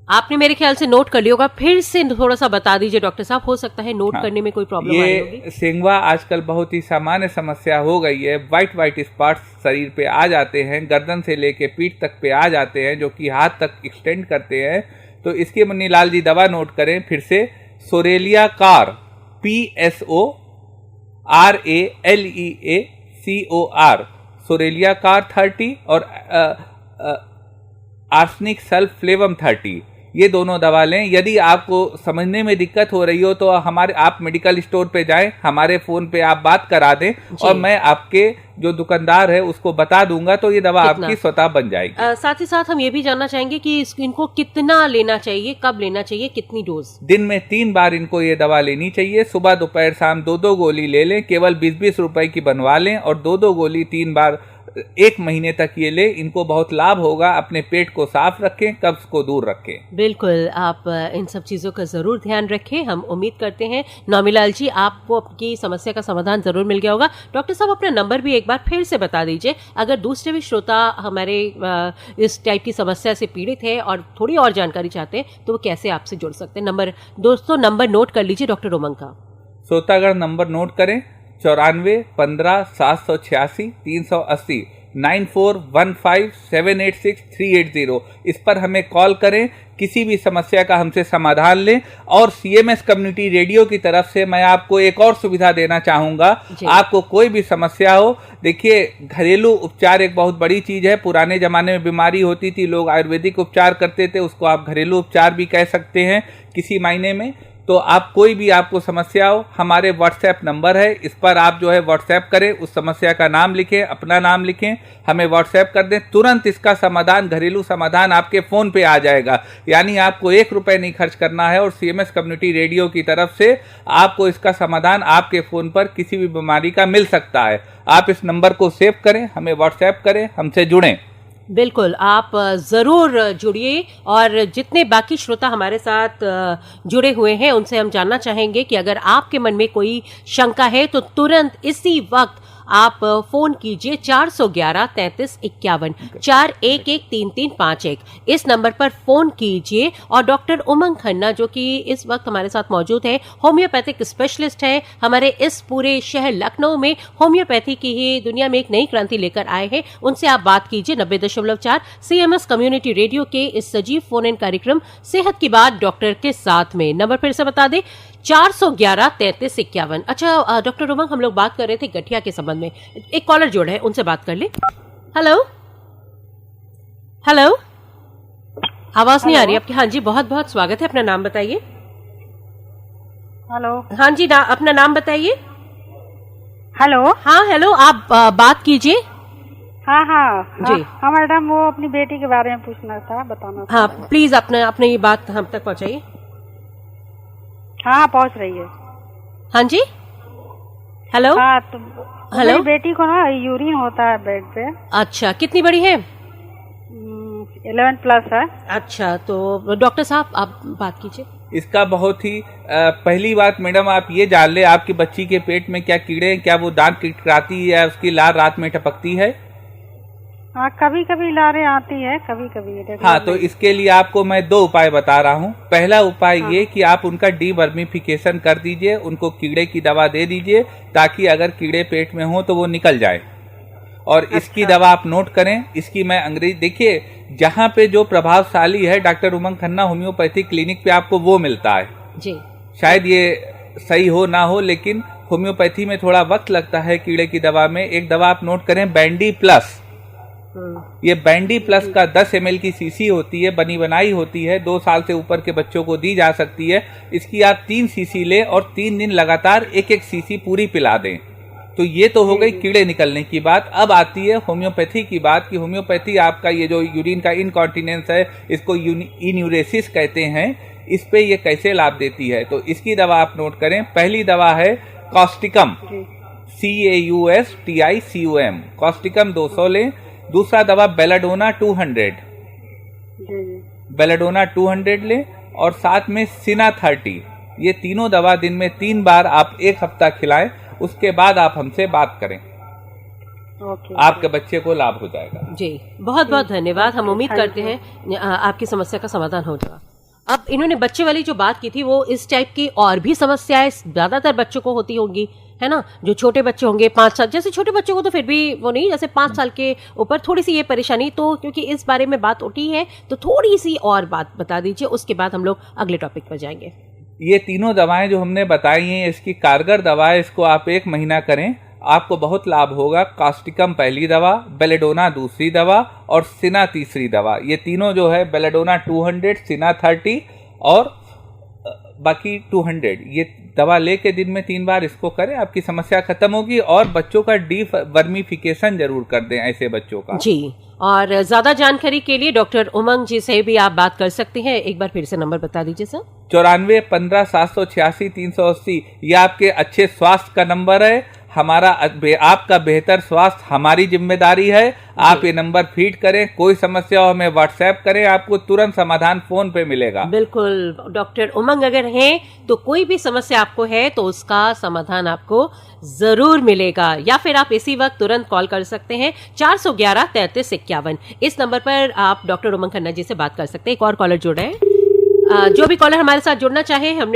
आपने मेरे ख्याल से नोट कर लिया होगा, फिर से थोड़ा सा बता दीजिए डॉक्टर साहब, हो सकता है नोट करने में कोई प्रॉब्लम आई होगी। ये सेंगवा आजकल बहुत ही सामान्य समस्या हो गई है। वाइट स्पॉट्स शरीर पे आ जाते हैं, गर्दन से लेके पीठ तक पे आ जाते हैं, जो कि हाथ तक एक्सटेंड करते हैं। तो इसकी मुन्नीलाल जी दवा नोट करें फिर से, सोरेलिया कार PSORALEACOR, सोरेलिया कार 30 और आर्सेनिक सल्फ्लेवम 30, ये दोनों दवा लें। यदि आपको समझने में दिक्कत हो रही हो तो आप मेडिकल स्टोर पे जाएं, हमारे फोन पे आप बात करा दें और मैं आपके जो दुकानदार है उसको बता दूंगा, तो ये दवा आपकी स्वतः बन जाएगी। साथ ही साथ हम ये भी जानना चाहेंगे कि इनको कितना लेना चाहिए, कब लेना चाहिए, कितनी डोज? दिन में 3 बार इनको ये दवा लेनी चाहिए। सुबह दोपहर शाम 2-2 गोली ले लें, केवल 20-20 रुपए की बनवा लें और 2-2 गोली 3 बार 1 महीने तक ये ले, इनको बहुत लाभ होगा। अपने पेट को साफ रखें, कब्ज को दूर रखें। बिल्कुल, आप इन सब चीज़ों का ज़रूर ध्यान रखें। हम उम्मीद करते हैं नौमीलाल जी आपको आपकी समस्या का समाधान ज़रूर मिल गया होगा। डॉक्टर साहब अपना नंबर भी एक बार फिर से बता दीजिए, अगर दूसरे भी श्रोता हमारे इस टाइप की समस्या से पीड़ित है और थोड़ी और जानकारी चाहते हैं तो वो कैसे आपसे जुड़ सकते हैं। नंबर नोट कर लीजिए डॉक्टर उमंग का। श्रोतागण नंबर नोट करें, 94 15 786 380 9415786380। इस पर हमें कॉल करें, किसी भी समस्या का हमसे समाधान लें। और CMS कम्युनिटी रेडियो की तरफ से मैं आपको एक और सुविधा देना चाहूँगा। आपको कोई भी समस्या हो, देखिए घरेलू उपचार एक बहुत बड़ी चीज़ है। पुराने ज़माने में बीमारी होती थी, लोग आयुर्वेदिक उपचार करते थे, उसको आप घरेलू उपचार भी कह सकते हैं किसी मायने में। तो आप कोई भी आपको समस्या हो, हमारे व्हाट्सएप नंबर है, इस पर आप जो है व्हाट्सएप करें, उस समस्या का नाम लिखें, अपना नाम लिखें, हमें व्हाट्सएप कर दें, तुरंत इसका समाधान, घरेलू समाधान आपके फ़ोन पे आ जाएगा। यानी आपको 1 रुपये नहीं खर्च करना है और CMS कम्युनिटी रेडियो की तरफ से आपको इसका समाधान आपके फ़ोन पर किसी भी बीमारी का मिल सकता है। आप इस नंबर को सेव करें, हमें व्हाट्सएप करें, हमसे जुड़ें। बिल्कुल, आप ज़रूर जुड़िए। और जितने बाकी श्रोता हमारे साथ जुड़े हुए हैं उनसे हम जानना चाहेंगे कि अगर आपके मन में कोई शंका है तो तुरंत इसी वक्त आप फोन कीजिए 411 33 51 4113351। इस नंबर पर फोन कीजिए और डॉक्टर उमंग खन्ना, जो कि इस वक्त हमारे साथ मौजूद है, होम्योपैथिक स्पेशलिस्ट है, हमारे इस पूरे शहर लखनऊ में होम्योपैथी की ही दुनिया में एक नई क्रांति लेकर आए हैं। उनसे आप बात कीजिए 90.4 CMS कम्युनिटी रेडियो के इस सजीव फोन इन कार्यक्रम सेहत की बात डॉक्टर के साथ में। नंबर फिर से बता दें, 411 33 51। अच्छा डॉक्टर उमंग, हम लोग बात कर रहे थे गठिया के संबंध में, एक कॉलर जोड़ है, उनसे बात कर ले। हेलो हेलो आवाज नहीं आ रही आपकी। हाँ जी, बहुत बहुत स्वागत है, अपना नाम बताइए। हेलो। हाँ जी, अपना नाम बताइए। हेलो। हाँ हेलो, आप बात कीजिए। हाँ हाँ जी। हाँ मैडम, वो अपनी बेटी के बारे में पूछना था, बताना था। हाँ प्लीज अपने ये बात हम तक पहुँचाइए। हाँ पहुँच रही है। हाँ जी, हेलो। हाँ तो हेलो। मेरी बेटी को ना यूरिन होता है बेड पे। अच्छा, कितनी बड़ी है? 11+ है। अच्छा, तो डॉक्टर साहब आप बात कीजिए। इसका बहुत ही पहली बात मैडम, आप ये जान ले आपकी बच्ची के पेट में क्या कीड़े हैं, क्या वो दांत किटकिटाती है या उसकी लार रात में टपकती है? हाँ कभी कभी लारें आती है, कभी कभी। हाँ, तो इसके लिए आपको मैं 2 उपाय बता रहा हूँ। पहला उपाय ये कि आप उनका डीवर्मिफिकेशन कर दीजिए, उनको कीड़े की दवा दे दीजिए ताकि अगर कीड़े पेट में हो तो वो निकल जाए। और इसकी दवा आप नोट करें, इसकी मैं अंग्रेजी, देखिए जहाँ पे जो प्रभावशाली है डॉक्टर उमंग खन्ना होम्योपैथी क्लिनिक पे आपको वो मिलता है जी। शायद ये सही हो ना हो, लेकिन होम्योपैथी में थोड़ा वक्त लगता है कीड़े की दवा में। एक दवा आप नोट करें, बैंडी प्लस। ये बैंडी प्लस का 10 ml की सीसी होती है, बनी बनाई होती है, 2 साल से ऊपर के बच्चों को दी जा सकती है। इसकी आप 3 सीसी लें और 3 दिन लगातार 1-1 सीसी पूरी पिला दें। तो ये तो हो गई कीड़े निकलने की बात। अब आती है होम्योपैथी की बात कि होम्योपैथी आपका ये जो यूरिन का इनकॉन्टिनेंस है, इसको इन्यूरेसिस कहते हैं, इस पे ये कैसे लाभ देती है। तो इसकी दवा आप नोट करें। पहली दवा है कॉस्टिकम, CAUSTICUM, कॉस्टिकम 200 लें। दूसरा दवा बेलाडोना 200, बेलाडोना 200 लें और साथ में सिना 30। ये तीनों दवा दिन में 3 बार आप 1 हफ्ता खिलाएं, उसके बाद आप हमसे बात करें। आपके बच्चे को लाभ हो जाएगा। जी, बहुत बहुत धन्यवाद। हम उम्मीद करते हैं आपकी समस्या का समाधान हो जाएगा। अब इन्होंने बच्चे वाली जो बात की थी, वो इस टाइप की और भी समस्याएं ज्यादातर बच्चों को होती होंगी, है ना। जो छोटे बच्चे होंगे 5 साल, जैसे छोटे बच्चों को तो फिर भी वो नहीं, जैसे 5 साल के ऊपर थोड़ी सी ये परेशानी। तो क्योंकि इस बारे में बात उठी है तो थोड़ी सी और बात बता दीजिए, उसके बाद हम लोग अगले टॉपिक पर जाएंगे। ये तीनों दवाएं जो हमने बताई हैं, इसकी कारगर दवा है, इसको आप 1 महीना करें, आपको बहुत लाभ होगा। कास्टिकम पहली दवा, बेलेडोना दूसरी दवा और सिना तीसरी दवा। ये तीनों जो है बेलेडोना 200, सिना 30 और बाकी 200, ये दवा लेके दिन में 3 बार इसको करें, आपकी समस्या खत्म होगी। और बच्चों का डीवर्मिफिकेशन जरूर कर दें ऐसे बच्चों का। जी, और ज्यादा जानकारी के लिए डॉक्टर उमंग जी से भी आप बात कर सकते हैं। एक बार फिर से नंबर बता दीजिए सर। 94 15 786 380, ये आपके अच्छे स्वास्थ्य का नंबर है। हमारा आपका बेहतर स्वास्थ्य हमारी जिम्मेदारी है। आप ये नंबर फीड करें, कोई समस्या हो हमें व्हाट्सएप करें, आपको तुरंत समाधान फोन पे मिलेगा। बिल्कुल, डॉक्टर उमंग अगर हैं तो कोई भी समस्या आपको है तो उसका समाधान आपको जरूर मिलेगा। या फिर आप इसी वक्त तुरंत कॉल कर सकते हैं 411 33 51। इस नंबर पर आप डॉक्टर उमंग खन्ना जी से बात कर सकते हैं। एक और कॉलर जुड़े हैं। जो भी कॉलर हमारे साथ जुड़ना चाहे, हम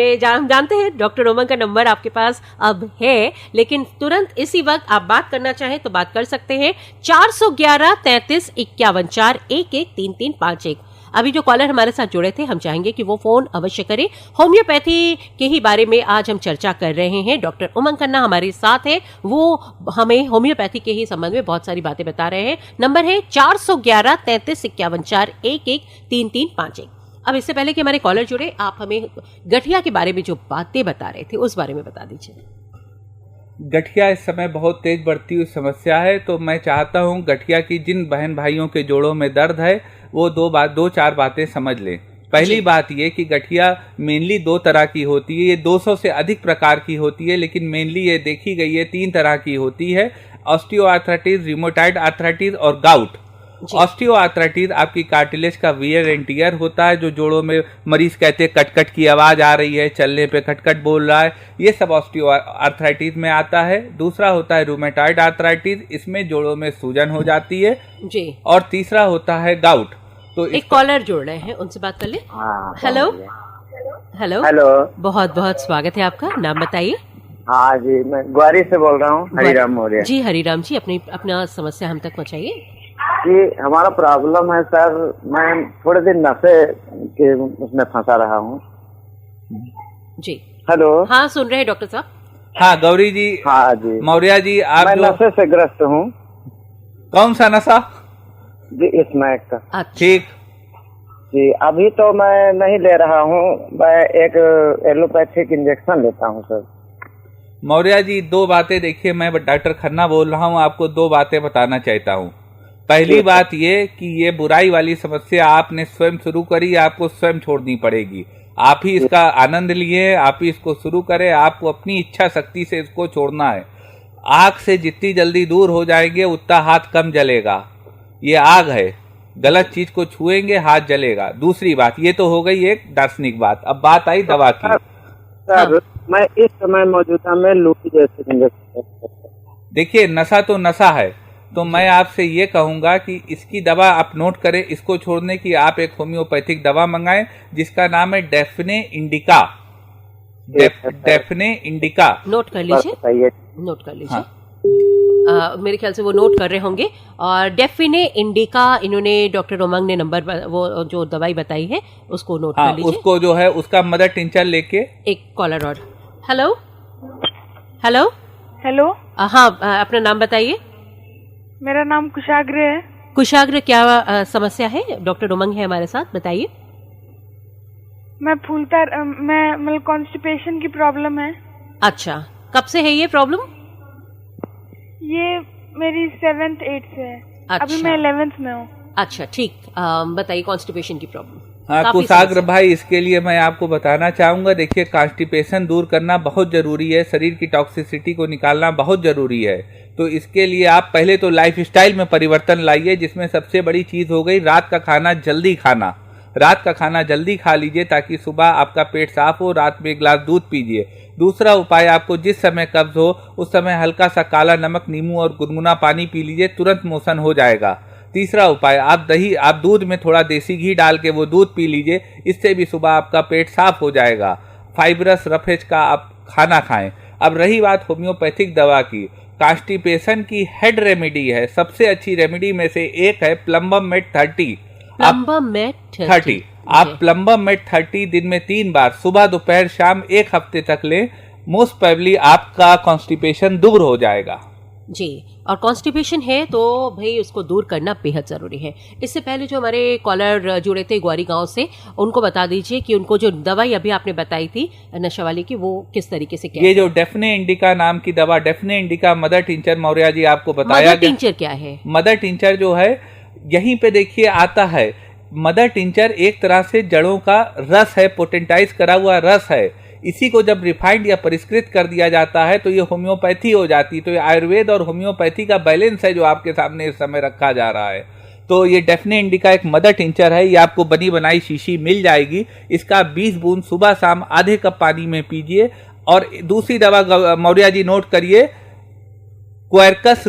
जानते हैं डॉक्टर उमंग का नंबर आपके पास अब है, लेकिन तुरंत इसी वक्त आप बात करना चाहें तो बात कर सकते हैं 411 33 51 4113351। अभी जो कॉलर हमारे साथ जुड़े थे, हम चाहेंगे कि वो फोन अवश्य करें। होम्योपैथी के ही बारे में आज हम चर्चा कर रहे हैं। डॉक्टर उमंग खन्ना हमारे साथ है, वो हमें होम्योपैथी के ही संबंध में बहुत सारी बातें बता रहे हैं। नंबर है 411 33 51 4113351। अब इससे पहले कि हमारे कॉलर जुड़े, आप हमें गठिया के बारे में जो बातें बता रहे थे उस बारे में बता दीजिए। गठिया इस समय बहुत तेज बढ़ती हुई समस्या है, तो मैं चाहता हूं गठिया की जिन बहन भाइयों के जोड़ों में दर्द है वो 2-4 बातें समझ लें। पहली बात ये कि गठिया मेनली 2 तरह की होती है, ये 200 से अधिक प्रकार की होती है, लेकिन मेनली ये देखी गई है 3 तरह की होती है, ऑस्टियोआर्थराइटिस, रिमोटाइड आर्थराइटिस और गाउट। ऑस्टियोआर्थराइटिस आपकी कार्टिलेज का वियर एंड टियर होता है, जो जोड़ों में मरीज कहते हैं कटकट की आवाज आ रही है, चलने पे खटखट बोल रहा है, ये सब ऑस्टियोआर्थराइटिस में आता है। दूसरा होता है रूमेटॉइड आर्थराइटिस, इसमें जोड़ों में सूजन हो जाती है जी। और तीसरा होता है गाउट। तो एक कॉलर जुड़ रहे हैं, उनसे बात कर ले। हेलो हेलो हेलो, बहुत बहुत स्वागत है आपका, नाम बताइए। हाँ जी, मैं ग्वारी से बोल रहा हूँ, हरिराम मौर्य जी। हरिराम जी, अपना समस्या हम तक पहुँचाइए। कि हमारा प्रॉब्लम है सर, मैं थोड़े दिन नशे के उसमें फंसा रहा हूँ जी। हेलो, हाँ सुन रहे हैं डॉक्टर साहब। हाँ गौरी जी। हाँ जी, मौर्य जी, आप मैं नशे से ग्रस्त हूँ। कौन सा नशा? जी स्मैक का। ठीक, जी, अभी तो मैं नहीं ले रहा हूँ, मैं एक एलोपैथिक इंजेक्शन लेता हूँ सर। मौर्य जी, दो बातें देखिए, मैं डॉक्टर खन्ना बोल रहा हूँ, आपको दो बातें बताना चाहता हूँ। पहली बात ये कि ये बुराई वाली समस्या आपने स्वयं शुरू करी, आपको स्वयं छोड़नी पड़ेगी। आप ही इसका आनंद लिए, आप ही इसको शुरू करें, आपको अपनी इच्छा शक्ति से इसको छोड़ना है। आग से जितनी जल्दी दूर हो जाएंगे उतना हाथ कम जलेगा। ये आग है, गलत चीज को छुएंगे हाथ जलेगा। दूसरी बात, ये तो हो गई एक दार्शनिक बात। अब बात आई दवा की। सर मैं इस समय मौजूदा में लूटी जैसे देखिए, नशा तो नशा है, तो मैं आपसे ये कहूंगा कि इसकी दवा आप नोट करें। इसको छोड़ने की आप एक होम्योपैथिक दवा मंगाएं जिसका नाम है डेफने इंडिका। डेफने इंडिका नोट कर लीजिए, नोट कर लीजिए। मेरे ख्याल से वो नोट कर रहे होंगे। और डेफिने इंडिका इन्होंने डॉक्टर उमंग ने नंबर वो जो दवाई बताई है उसको नोट कर लीजिए। उसको जो है उसका मदर टिंचर लेके। एक कॉलर और। Hello hello hello. हाँ, अपना नाम बताइए। मेरा नाम कुशाग्र है। कुशाग्र, क्या समस्या है? डॉक्टर उमंग है हमारे साथ, बताइए। मैं मतलब कॉन्स्टिपेशन की प्रॉब्लम है। अच्छा, कब से है ये प्रॉब्लम? ये मेरी 7th 8th से है। अच्छा। अभी मैं 11th में हूँ। अच्छा, ठीक। बताइए कॉन्स्टिपेशन की प्रॉब्लम। हाँ कुशाग्र भाई, इसके लिए मैं आपको बताना चाहूंगा। देखिए, कॉन्स्टिपेशन दूर करना बहुत जरूरी है, शरीर की टॉक्सिसिटी को निकालना बहुत जरूरी है। तो इसके लिए आप पहले तो लाइफस्टाइल में परिवर्तन लाइए, जिसमें सबसे बड़ी चीज हो गई रात का खाना जल्दी खाना। रात का खाना जल्दी खा लीजिए ताकि सुबह आपका पेट साफ हो। रात में 1 गिलास दूध पीजिए। दूसरा उपाय, आपको जिस समय कब्ज हो उस समय हल्का सा काला नमक, नींबू और गुनगुना पानी पी लीजिए, तुरंत मोशन हो जाएगा। तीसरा उपाय, आप दूध में थोड़ा देसी घी डाल के वो दूध पी लीजिए, इससे भी सुबह आपका पेट साफ हो जाएगा। फाइब्रस रफेज का आप खाना खाएं। अब रही बात होम्योपैथिक दवा की, कॉन्स्टिपेशन की हेड रेमेडी है, सबसे अच्छी रेमेडी में से एक है प्लम्बम मेट 30। प्लम्बम मेट 30 आप प्लम्बम मेट 30 दिन में 3 बार, सुबह दोपहर शाम, 1 हफ्ते तक लें। मोस्ट प्रोबेबली आपका कॉन्स्टिपेशन दूर हो जाएगा जी। और कॉन्स्टिपेशन है तो भाई उसको दूर करना बेहद जरूरी है। इससे पहले जो हमारे कॉलर जुड़े थे ग्वारी गांव से, उनको बता दीजिए कि उनको जो दवाई अभी आपने बताई थी नशा वाली की, वो किस तरीके से क्या ये जो डेफने इंडिका नाम की दवा, डेफने इंडिका मदर टिंचर, मौर्य जी आपको बताया। मदर टिंचर क्या है? मदर टिंचर जो है यहीं पे देखिए आता है। मदर टिंचर एक तरह से जड़ों का रस है, पोटेंटाइज करा हुआ रस है। इसी को जब रिफाइंड या परिष्कृत कर दिया जाता है तो ये होम्योपैथी हो जाती है। तो ये आयुर्वेद और होम्योपैथी का बैलेंस है जो आपके सामने इस समय रखा जा रहा है। तो ये डेफने इंडिका एक मदर टिंचर है, ये आपको बनी बनाई शीशी मिल जाएगी। इसका 20 बूंद सुबह शाम आधे कप पानी में पीजिए। और दूसरी दवा मौर्य जी नोट करिए, क्वेरकस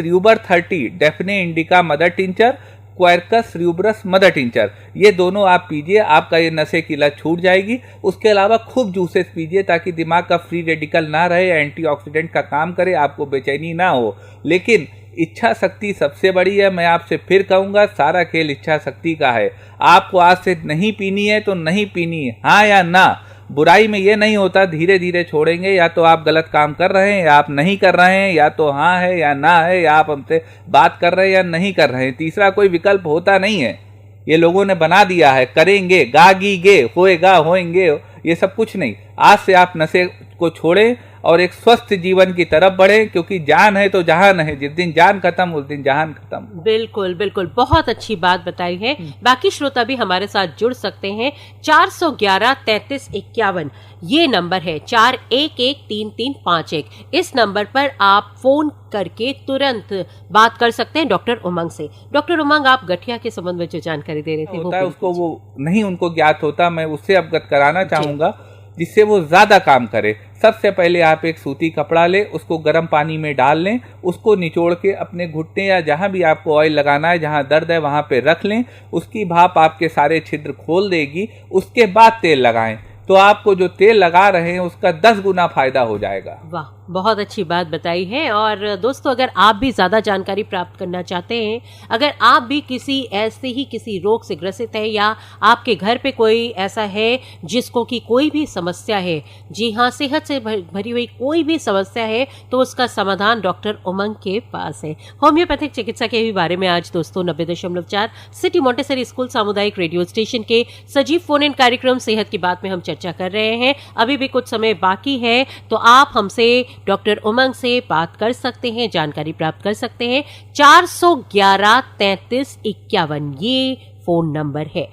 र्यूबर 30, डेफने इंडिका मदर टिंचर, क्वेरकस र्यूबरस मदर टिंचर, ये दोनों आप पीजिए, आपका ये नशे की लत छूट जाएगी। उसके अलावा खूब जूसेस पीजिए ताकि दिमाग का फ्री रेडिकल ना रहे, एंटीऑक्सीडेंट का काम करे, आपको बेचैनी ना हो। लेकिन इच्छा शक्ति सबसे बड़ी है। मैं आपसे फिर कहूंगा, सारा खेल इच्छा शक्ति का है। आपको आज से नहीं पीनी है तो नहीं पीनी है, हाँ या ना। बुराई में ये नहीं होता, धीरे धीरे छोड़ेंगे। या तो आप गलत काम कर रहे हैं या आप नहीं कर रहे हैं, या तो हाँ है या ना है, या आप हमसे बात कर रहे हैं या नहीं कर रहे हैं। तीसरा कोई विकल्प होता नहीं है, ये लोगों ने बना दिया है। करेंगे, गागीगे, होएगा, होएंगे, ये सब कुछ नहीं। आज से आप नशे को छोड़ें और एक स्वस्थ जीवन की तरफ बढ़ें, क्योंकि जान है तो जहान है। जिस दिन जान खत्म उस दिन जहान खत्म। बिल्कुल बिल्कुल, बहुत अच्छी बात बताई है। बाकी श्रोता भी हमारे साथ जुड़ सकते हैं। 411 33 51 ये नंबर है, 411335 इस नंबर पर आप फोन करके तुरंत बात कर सकते हैं डॉक्टर उमंग से। डॉक्टर उमंग, आप गठिया के संबंध में जो जानकारी दे रहे थे होता है उसको वो नहीं उनको ज्ञात होता, मैं उससे अवगत कराना चाहूंगा जिससे वो ज्यादा काम करे। सबसे पहले आप एक सूती कपड़ा लें, उसको गर्म पानी में डाल लें, उसको निचोड़ के अपने घुटने या जहां भी आपको ऑयल लगाना है, जहां दर्द है वहां पे रख लें। उसकी भाप आपके सारे छिद्र खोल देगी। उसके बाद तेल लगाएं, तो आपको जो तेल लगा रहे हैं उसका 10 गुना फायदा हो जाएगा। वाह, बहुत अच्छी बात बताई है। और दोस्तों, अगर आप भी ज़्यादा जानकारी प्राप्त करना चाहते हैं, अगर आप भी किसी रोग से ग्रसित है या आपके घर पे कोई ऐसा है जिसको कि कोई भी समस्या है, जी हाँ, सेहत से भरी हुई कोई भी समस्या है, तो उसका समाधान डॉक्टर उमंग के पास है। होम्योपैथिक चिकित्सा के भी बारे में आज दोस्तों 90.4 सिटी मॉन्टेसरी स्कूल सामुदायिक रेडियो स्टेशन के सजीव फोन इन कार्यक्रम सेहत की बात में हम चर्चा कर रहे हैं। अभी भी कुछ समय बाकी है, तो आप हमसे डॉक्टर उमंग से बात कर सकते हैं, जानकारी प्राप्त कर सकते हैं। 411-3351 ये फोन नंबर है।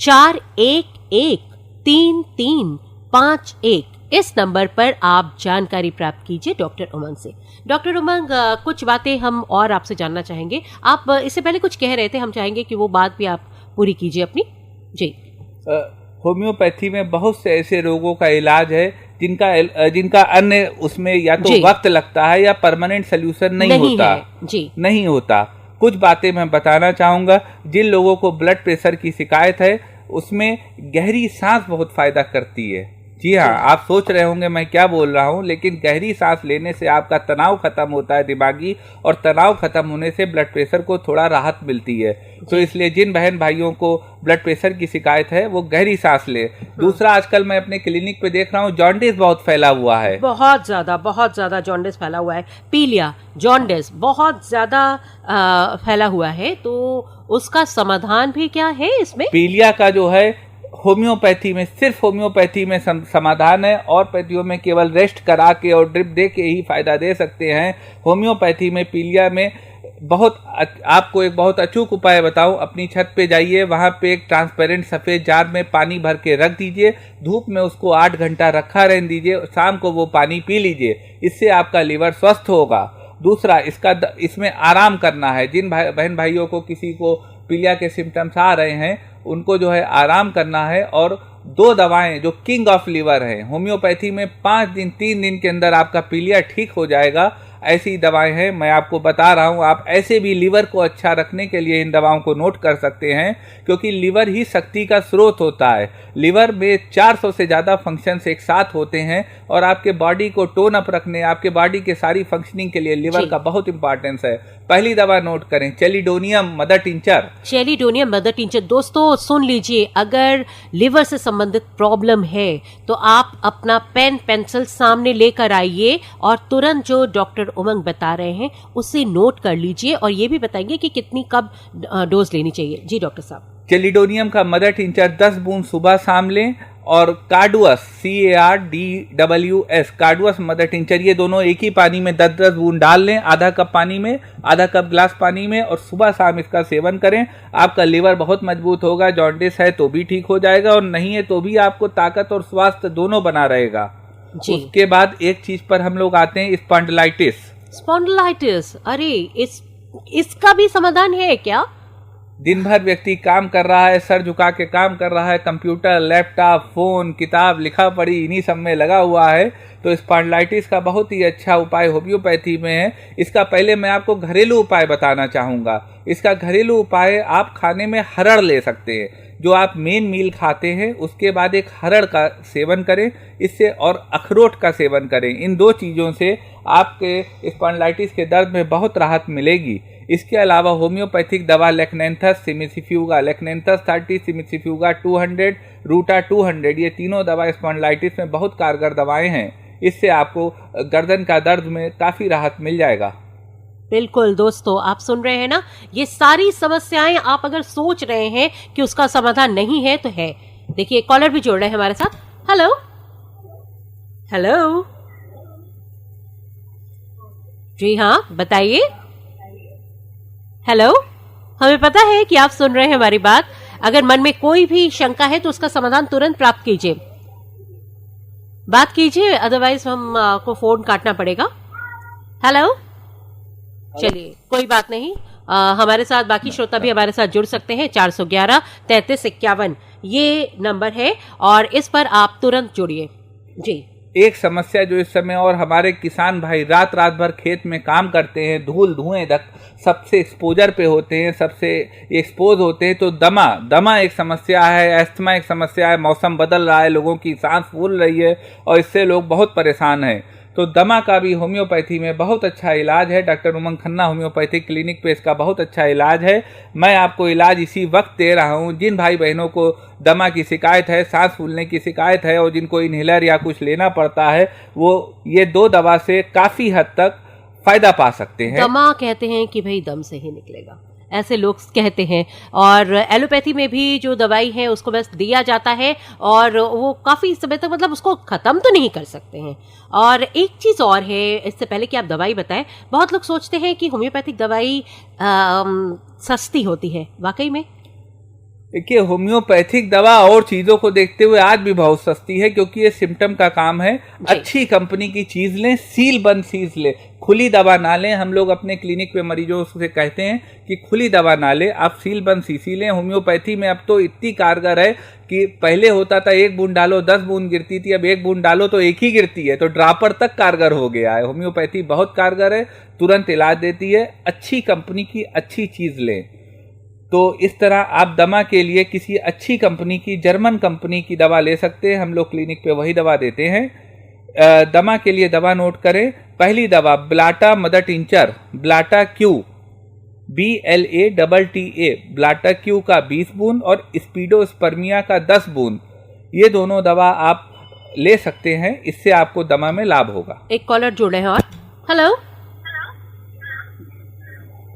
411-3351 इस नंबर पर आप जानकारी प्राप्त कीजिए डॉक्टर उमंग से। डॉक्टर उमंग, कुछ बातें हम और आपसे जानना चाहेंगे। आप इससे पहले कुछ कह रहे थे, हम चाहेंगे कि वो बात भी आप पूरी कीजिए अपनी। जी। होम्योपैथी में बहुत से ऐसे रोगों का इलाज है जिनका अन्य उसमें या तो वक्त लगता है या परमानेंट सोल्यूशन नहीं होता। जी। नहीं होता। कुछ बातें मैं बताना चाहूंगा। जिन लोगों को ब्लड प्रेशर की शिकायत है, उसमें गहरी सांस बहुत फायदा करती है। जी हाँ, आप सोच रहे होंगे मैं क्या बोल रहा हूँ, लेकिन गहरी सांस लेने से आपका तनाव खत्म होता है दिमागी, और तनाव खत्म होने से ब्लड प्रेशर को थोड़ा राहत मिलती है। तो इसलिए जिन बहन भाइयों को ब्लड प्रेशर की शिकायत है, वो गहरी सांस ले। दूसरा, आजकल मैं अपने क्लिनिक पे देख रहा हूँ जॉन्डिस बहुत फैला हुआ है। बहुत ज्यादा जॉन्डिस फैला हुआ है। पीलिया, जॉन्डिस बहुत ज्यादा फैला हुआ है, तो उसका समाधान भी क्या है इसमें? पीलिया का जो है होम्योपैथी में, सिर्फ होम्योपैथी में समाधान है, और पैथियों में केवल रेस्ट करा के और ड्रिप दे के ही फायदा दे सकते हैं। होम्योपैथी में पीलिया में आपको एक बहुत अचूक उपाय बताऊं। अपनी छत पे जाइए, वहां पे एक ट्रांसपेरेंट सफेद जार में पानी भर के रख दीजिए, धूप में उसको 8 घंटा रखा रहने दीजिए, शाम को वो पानी पी लीजिए। इससे आपका लीवर स्वस्थ होगा। दूसरा, इसमें आराम करना है। जिन बहन भाइयों को किसी को पीलिया के सिम्टम्स आ रहे हैं, उनको जो है आराम करना है। और 2 दवाएं जो किंग ऑफ लीवर हैं, होम्योपैथी में 3 दिन के अंदर आपका पीलिया ठीक हो जाएगा, ऐसी दवाएं हैं। मैं आपको बता रहा हूं, आप ऐसे भी लीवर को अच्छा रखने के लिए इन दवाओं को नोट कर सकते हैं, क्योंकि लीवर ही शक्ति का स्रोत होता है। लीवर में 400 से ज़्यादा फंक्शंस एक साथ होते हैं, और आपके बॉडी को टोन अप रखने, आपके बॉडी के सारी फंक्शनिंग के लिए लीवर का बहुत इंपॉर्टेंस है। पहली दवा नोट करें, chelidonium mother tincture. Chelidonium mother tincture. दोस्तों सुन लीजिए, अगर लीवर से संबंधित प्रॉब्लम है तो आप अपना पेन पेंसिल सामने लेकर आइए और तुरंत जो डॉक्टर उमंग बता रहे हैं उसे नोट कर लीजिए, और ये भी बताएंगे कि कितनी कब डोज लेनी चाहिए। जी डॉक्टर साहब। चेलिडोनियम का मदर टिंचर 10 बूंद सुबह शाम लें, और Cardus CARDWS Cardus mother tincture, ये दोनों एक ही पानी में 10-10 बूंद डाल लें, आधा कप पानी में, आधा कप ग्लास पानी में, और सुबह शाम इसका सेवन करें। आपका लीवर बहुत मजबूत होगा। जॉन्डिस है तो भी ठीक हो जाएगा, और नहीं है तो भी आपको ताकत और स्वास्थ्य दोनों बना रहेगा। उसके बाद एक चीज पर हम लोग आते हैं, स्पॉन्डिलाइटिस। अरे इसका भी समाधान है क्या? दिन भर व्यक्ति काम कर रहा है, सर झुका के काम कर रहा है, कंप्यूटर, लैपटॉप, फोन, किताब, लिखा पढ़ी इन्हीं सब में लगा हुआ है, तो स्पॉन्डिलाइटिस का बहुत ही अच्छा उपाय होम्योपैथी में है। इसका पहले मैं आपको घरेलू उपाय बताना चाहूँगा। इसका घरेलू उपाय, आप खाने में हरड़ ले सकते हैं। जो आप मेन मील खाते हैं उसके बाद एक हरड़ का सेवन करें इससे, और अखरोट का सेवन करें। इन 2 चीज़ों से आपके स्पॉन्डिलाइटिस के दर्द में बहुत राहत मिलेगी। इसके अलावा होम्योपैथिक दवा लेक्नेंथस, सिमिसिफ्यूगा, लेक्नेंथस 30, सिमिसिफ्यूगा 200, रूटा 200, ये तीनों दवा स्पॉन्डिलाइटिस में बहुत कारगर दवाएं हैं। इससे आपको गर्दन का दर्द में काफ़ी राहत मिल जाएगा। बिल्कुल दोस्तों, आप सुन रहे हैं ना, ये सारी समस्याएं आप अगर सोच रहे हैं कि उसका समाधान नहीं है तो है। देखिए कॉलर भी जोड़ रहे हैं हमारे साथ। हेलो हेलो, जी हाँ बताइए। हेलो, हमें पता है कि आप सुन रहे हैं हमारी बात। अगर मन में कोई भी शंका है तो उसका समाधान तुरंत प्राप्त कीजिए, बात कीजिए, अदरवाइज हम को फोन काटना पड़ेगा। हेलो, चलिए कोई बात नहीं, हमारे साथ बाकी श्रोता भी हमारे साथ जुड़ सकते हैं। 411-3351 ये नंबर है, और इस पर आप तुरंत जुड़िए। जी। एक समस्या जो इस समय, और हमारे किसान भाई रात भर खेत में काम करते हैं, धूल धुएं सबसे एक्सपोजर पे होते हैं, सबसे एक्सपोज होते हैं, तो दमा एक समस्या है, अस्थमा एक समस्या है। मौसम बदल रहा है, लोगों की सांस फूल रही है, और इससे लोग बहुत परेशान हैं। तो दमा का भी होम्योपैथी में बहुत अच्छा इलाज है। डॉक्टर उमंग खन्ना होम्योपैथिक क्लिनिक पे इसका बहुत अच्छा इलाज है। मैं आपको इलाज इसी वक्त दे रहा हूँ। जिन भाई बहनों को दमा की शिकायत है, सांस फूलने की शिकायत है और जिनको इन्हेलर या कुछ लेना पड़ता है, वो ये 2 दवा से काफ़ी हद तक फायदा पा सकते हैं। दमा कहते हैं कि भाई दम से ही निकलेगा, ऐसे लोग कहते हैं। और एलोपैथी में भी जो दवाई है उसको बस दिया जाता है और वो काफ़ी समय तक, मतलब उसको ख़त्म तो नहीं कर सकते हैं। और एक चीज़ और है, इससे पहले कि आप दवाई बताएं, बहुत लोग सोचते हैं कि होम्योपैथिक दवाई सस्ती होती है, वाकई में? देखिए, होम्योपैथिक दवा और चीज़ों को देखते हुए आज भी बहुत सस्ती है, क्योंकि ये सिम्टम का काम है। अच्छी कंपनी की चीज़ लें, सील बंद चीज़ लें, खुली दवा ना लें। हम लोग अपने क्लिनिक पे मरीजों से कहते हैं कि खुली दवा ना लें, आप सील बंद शीशी लें। होम्योपैथी में अब तो इतनी कारगर है कि पहले होता था 1 बूंद डालो 10 बूंद गिरती थी, अब 1 बूंद डालो तो 1 ही गिरती है, तो ड्रॉपर तक कारगर हो गया है। होम्योपैथी बहुत कारगर है, तुरंत इलाज देती है। अच्छी कंपनी की अच्छी चीज़ लें। तो इस तरह आप दमा के लिए किसी अच्छी कंपनी की, जर्मन कंपनी की दवा ले सकते हैं। हम लोग क्लिनिक पे वही दवा देते हैं। दमा के लिए दवा नोट करें। पहली दवा Blatta mother tincture, Blatta Q, BLATTA, Blatta Q का 20 बूंद और स्पीडोस्पर्मिया का 10 बूंद, ये दोनों दवा आप ले सकते हैं। इससे आपको दमा में लाभ होगा। एक कॉलर जुड़े हैं। और हेलो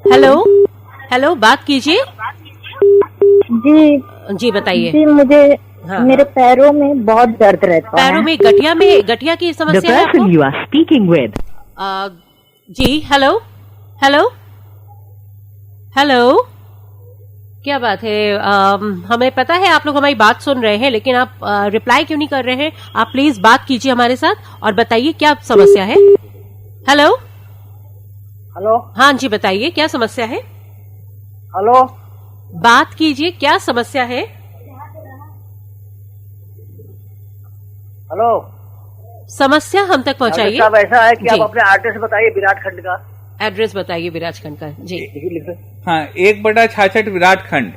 हेलो हेलो, बात कीजिए जी जी, बताइए जी। मुझे हाँ, मेरे पैरों में बहुत दर्द रहता है। पैरों में गठिया की समस्या है आपको? You are speaking with. जी, हेलो हेलो हेलो, क्या बात है? हमें पता है आप लोग हमारी बात सुन रहे हैं, लेकिन आप रिप्लाई क्यों नहीं कर रहे हैं? आप प्लीज बात कीजिए हमारे साथ और बताइए क्या समस्या है। हेलो हेलो, हाँ जी, बताइए क्या समस्या है। हेलो, बात कीजिए, क्या समस्या है। हेलो, समस्या हम तक पहुंचाइए। साहब ऐसा है कि जी। आप अपने एड्रेस बताइए, विराटखंड का एड्रेस बताइए विराजखंड का। जी हाँ, 1/66 विराटखंड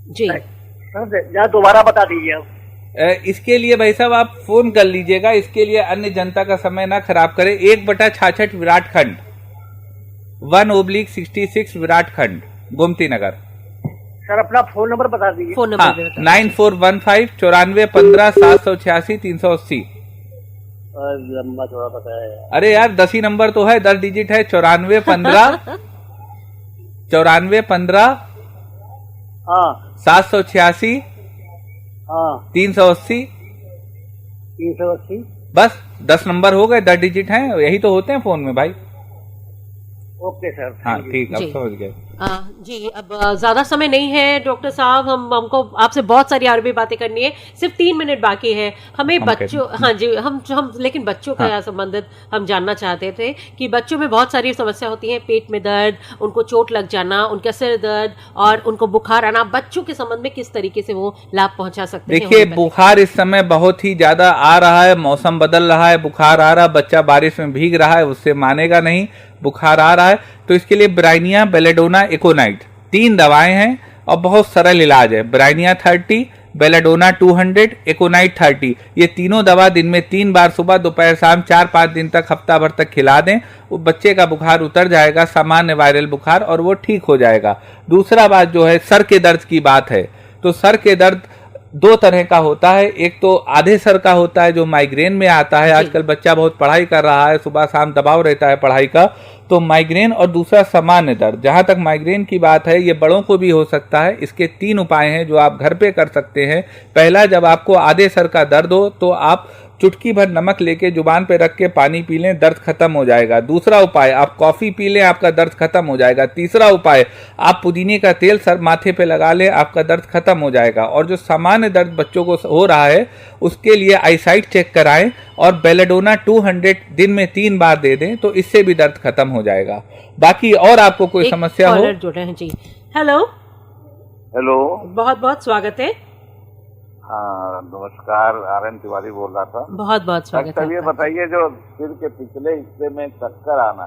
जी। दोबारा बता दीजिए आप। इसके लिए भाई साहब आप फोन कर लीजिएगा। इसके लिए अन्य जनता का समय ना खराब करें। 1/66 विराटखंड, 1/66 विराटखंड, गोमती नगर। सर अपना फोन नंबर बता दीजिए। Phone number 9415 9415 786 380। लंबा थोड़ा पता है। अरे यार 10 ही नंबर तो है, 10 डिजिट है। 9415 हाँ 786 हाँ 380। 380। बस 10 नंबर हो गए, 10 डिजिट हैं, यही तो होते हैं फोन में भाई। Okay sir. हाँ ठीक, अब जी। समझ गए। जी, अब ज्यादा समय नहीं है डॉक्टर साहब, हमको आपसे बहुत सारी और भी बातें करनी है। सिर्फ 3 मिनट बाकी है। हमें बच्चों, हाँ जी, हम लेकिन बच्चों का संबंधित हम जानना चाहते थे कि बच्चों में बहुत सारी समस्या होती है, पेट में दर्द, उनको चोट लग जाना, उनका सिर दर्द और उनको बुखार आना। बच्चों के संबंध में किस तरीके से वो लाभ पहुंचा सकते हैं? देखिए, बुखार इस समय बहुत ही ज्यादा आ रहा है, मौसम बदल रहा है, बुखार आ रहा है, बच्चा बारिश में भीग रहा है, उससे मानेगा नहीं, बुखार आ रहा है। तो इसके लिए ब्राइनिया, बेलेडोना, एकोनाइट 3 दवाएं हैं और बहुत सरल इलाज है। Bryonia 30, belladonna 200, एकोनाइट 30। ये तीनों दवा दिन में 3 बार, सुबह दोपहर शाम, 4-5 दिन तक, हफ्ता भर तक खिला दें। वो बच्चे का बुखार उतर जाएगा, सामान्य वायरल बुखार, और वो ठीक हो जाएगा। दूसरा बात जो है, सर के दर्द की बात है। तो सर के दर्द 2 तरह का होता है। एक तो आधे सर का होता है जो माइग्रेन में आता है। आजकल बच्चा बहुत पढ़ाई कर रहा है, सुबह शाम दबाव रहता है पढ़ाई का, तो माइग्रेन। और दूसरा सामान्य दर्द। जहां तक माइग्रेन की बात है, ये बड़ों को भी हो सकता है। इसके 3 उपाय हैं जो आप घर पे कर सकते हैं। पहला, जब आपको आधे सर का दर्द हो तो आप चुटकी भर नमक लेके जुबान पे रख के पानी पी लें, दर्द खत्म हो जाएगा। दूसरा उपाय, आप कॉफी पी लें, आपका दर्द खत्म हो जाएगा। तीसरा उपाय, आप पुदीने का तेल सर माथे पे लगा लें, आपका दर्द खत्म हो जाएगा। और जो सामान्य दर्द बच्चों को हो रहा है, उसके लिए आईसाइट चेक कराएं और बेलेडोना 200 दिन में 3 बार दे दें, तो इससे भी दर्द खत्म हो जाएगा। बाकी और आपको कोई समस्या हो? जुड़े हैं जी। हेलो हेलो, बहुत बहुत स्वागत है। हाँ नमस्कार, RN तिवारी बोल रहा था। बहुत बहुत स्वागत है। डॉक्टर ये बताइए, जो सिर के पिछले हिस्से में चक्कर आना,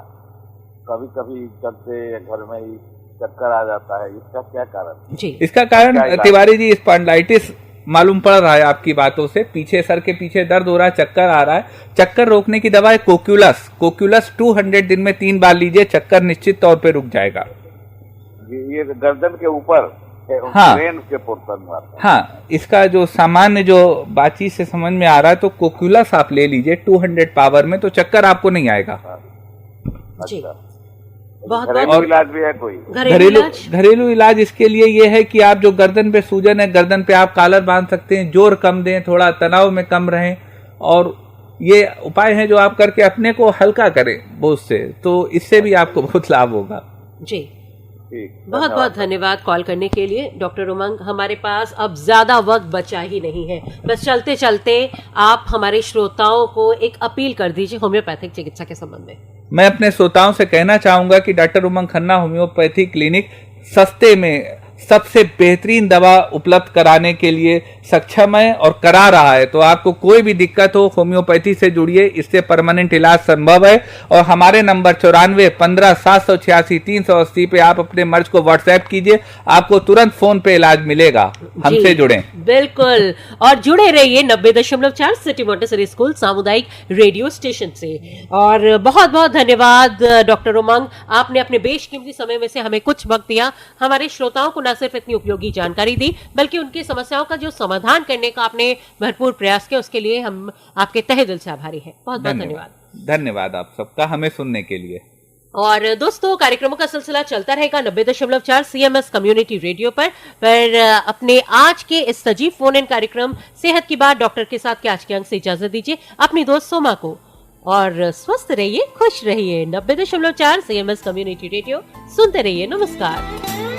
कभी कभी चलते घर में ही चक्कर आ जाता है, इसका क्या कारण? जी, इसका कारण तिवारी जी स्पॉन्डिलाइटिस मालूम पड़ रहा है आपकी बातों से, पीछे सर के पीछे दर्द हो रहा है, चक्कर आ रहा है, चक्कर रोकने की दवा है कोक्यूलस 200 दिन में 3 बार लीजिए, चक्कर निश्चित तौर पे रुक जाएगा। ये गर्दन के ऊपर हाँ ब्रेन के पोर्शन में आता है। हाँ, इसका जो सामान्य जो बातचीत से समझ में आ रहा है तो कोक्यूलस आप ले लीजिए 200 पावर में, तो चक्कर आपको नहीं आएगा। जी। घरेलू इलाज भी है कोई? घरेलू इलाज इसके लिए ये है कि आप जो गर्दन पे सूजन है, गर्दन पे आप कॉलर बांध सकते हैं, जोर कम दें, थोड़ा तनाव में कम रहें, और ये उपाय हैं जो आप करके अपने को हल्का करें बोझ से, तो इससे भी आपको बहुत लाभ होगा। जी, बहुत बहुत धन्यवाद कॉल करने के लिए डॉक्टर उमंग। हमारे पास अब ज्यादा वक्त बचा ही नहीं है, बस चलते चलते आप हमारे श्रोताओं को एक अपील कर दीजिए होम्योपैथिक चिकित्सा के संबंध में। मैं अपने श्रोताओं से कहना चाहूंगा कि डॉक्टर उमंग खन्ना होम्योपैथी क्लिनिक सस्ते में सबसे बेहतरीन दवा उपलब्ध कराने के लिए सक्षम है और करा रहा है। तो आपको कोई भी दिक्कत हो, होम्योपैथी से जुड़िए, इससे परमानेंट इलाज संभव है। और हमारे नंबर 94 15 786 380 पे आप अपने मर्ज को व्हाट्सएप कीजिए, आपको तुरंत फोन पे इलाज मिलेगा। हमसे जुड़े बिल्कुल, और जुड़े रहिए 90.4 सिटी मॉन्टेसरी स्कूल सामुदायिक रेडियो स्टेशन से। और बहुत बहुत धन्यवाद डॉक्टर उमंग, आपने अपने बेशकीमती समय में से हमें कुछ वक्त दिया, हमारे श्रोताओं को न सिर्फ इतनी उपयोगी जानकारी दी बल्कि उनकी समस्याओं का जो समाधान करने का आपने भरपूर प्रयास किया, उसके लिए हम आपके तहे दिल से आभारी हैं। बहुत बहुत धन्यवाद। धन्यवाद आप सबका हमें सुनने के लिए। और दोस्तों, कार्यक्रमों का सिलसिला चलता रहेगा 90.4 CMS कम्युनिटी रेडियो पर अपने आज के इस सजीव फोन इन कार्यक्रम सेहत की बात डॉक्टर के साथ के आज के अंक से इजाजत दीजिए अपनी दोस्त सोमा को, और स्वस्थ रहिए, खुश रहिए। 90.4 CMS कम्युनिटी रेडियो सुनते रहिए। नमस्कार।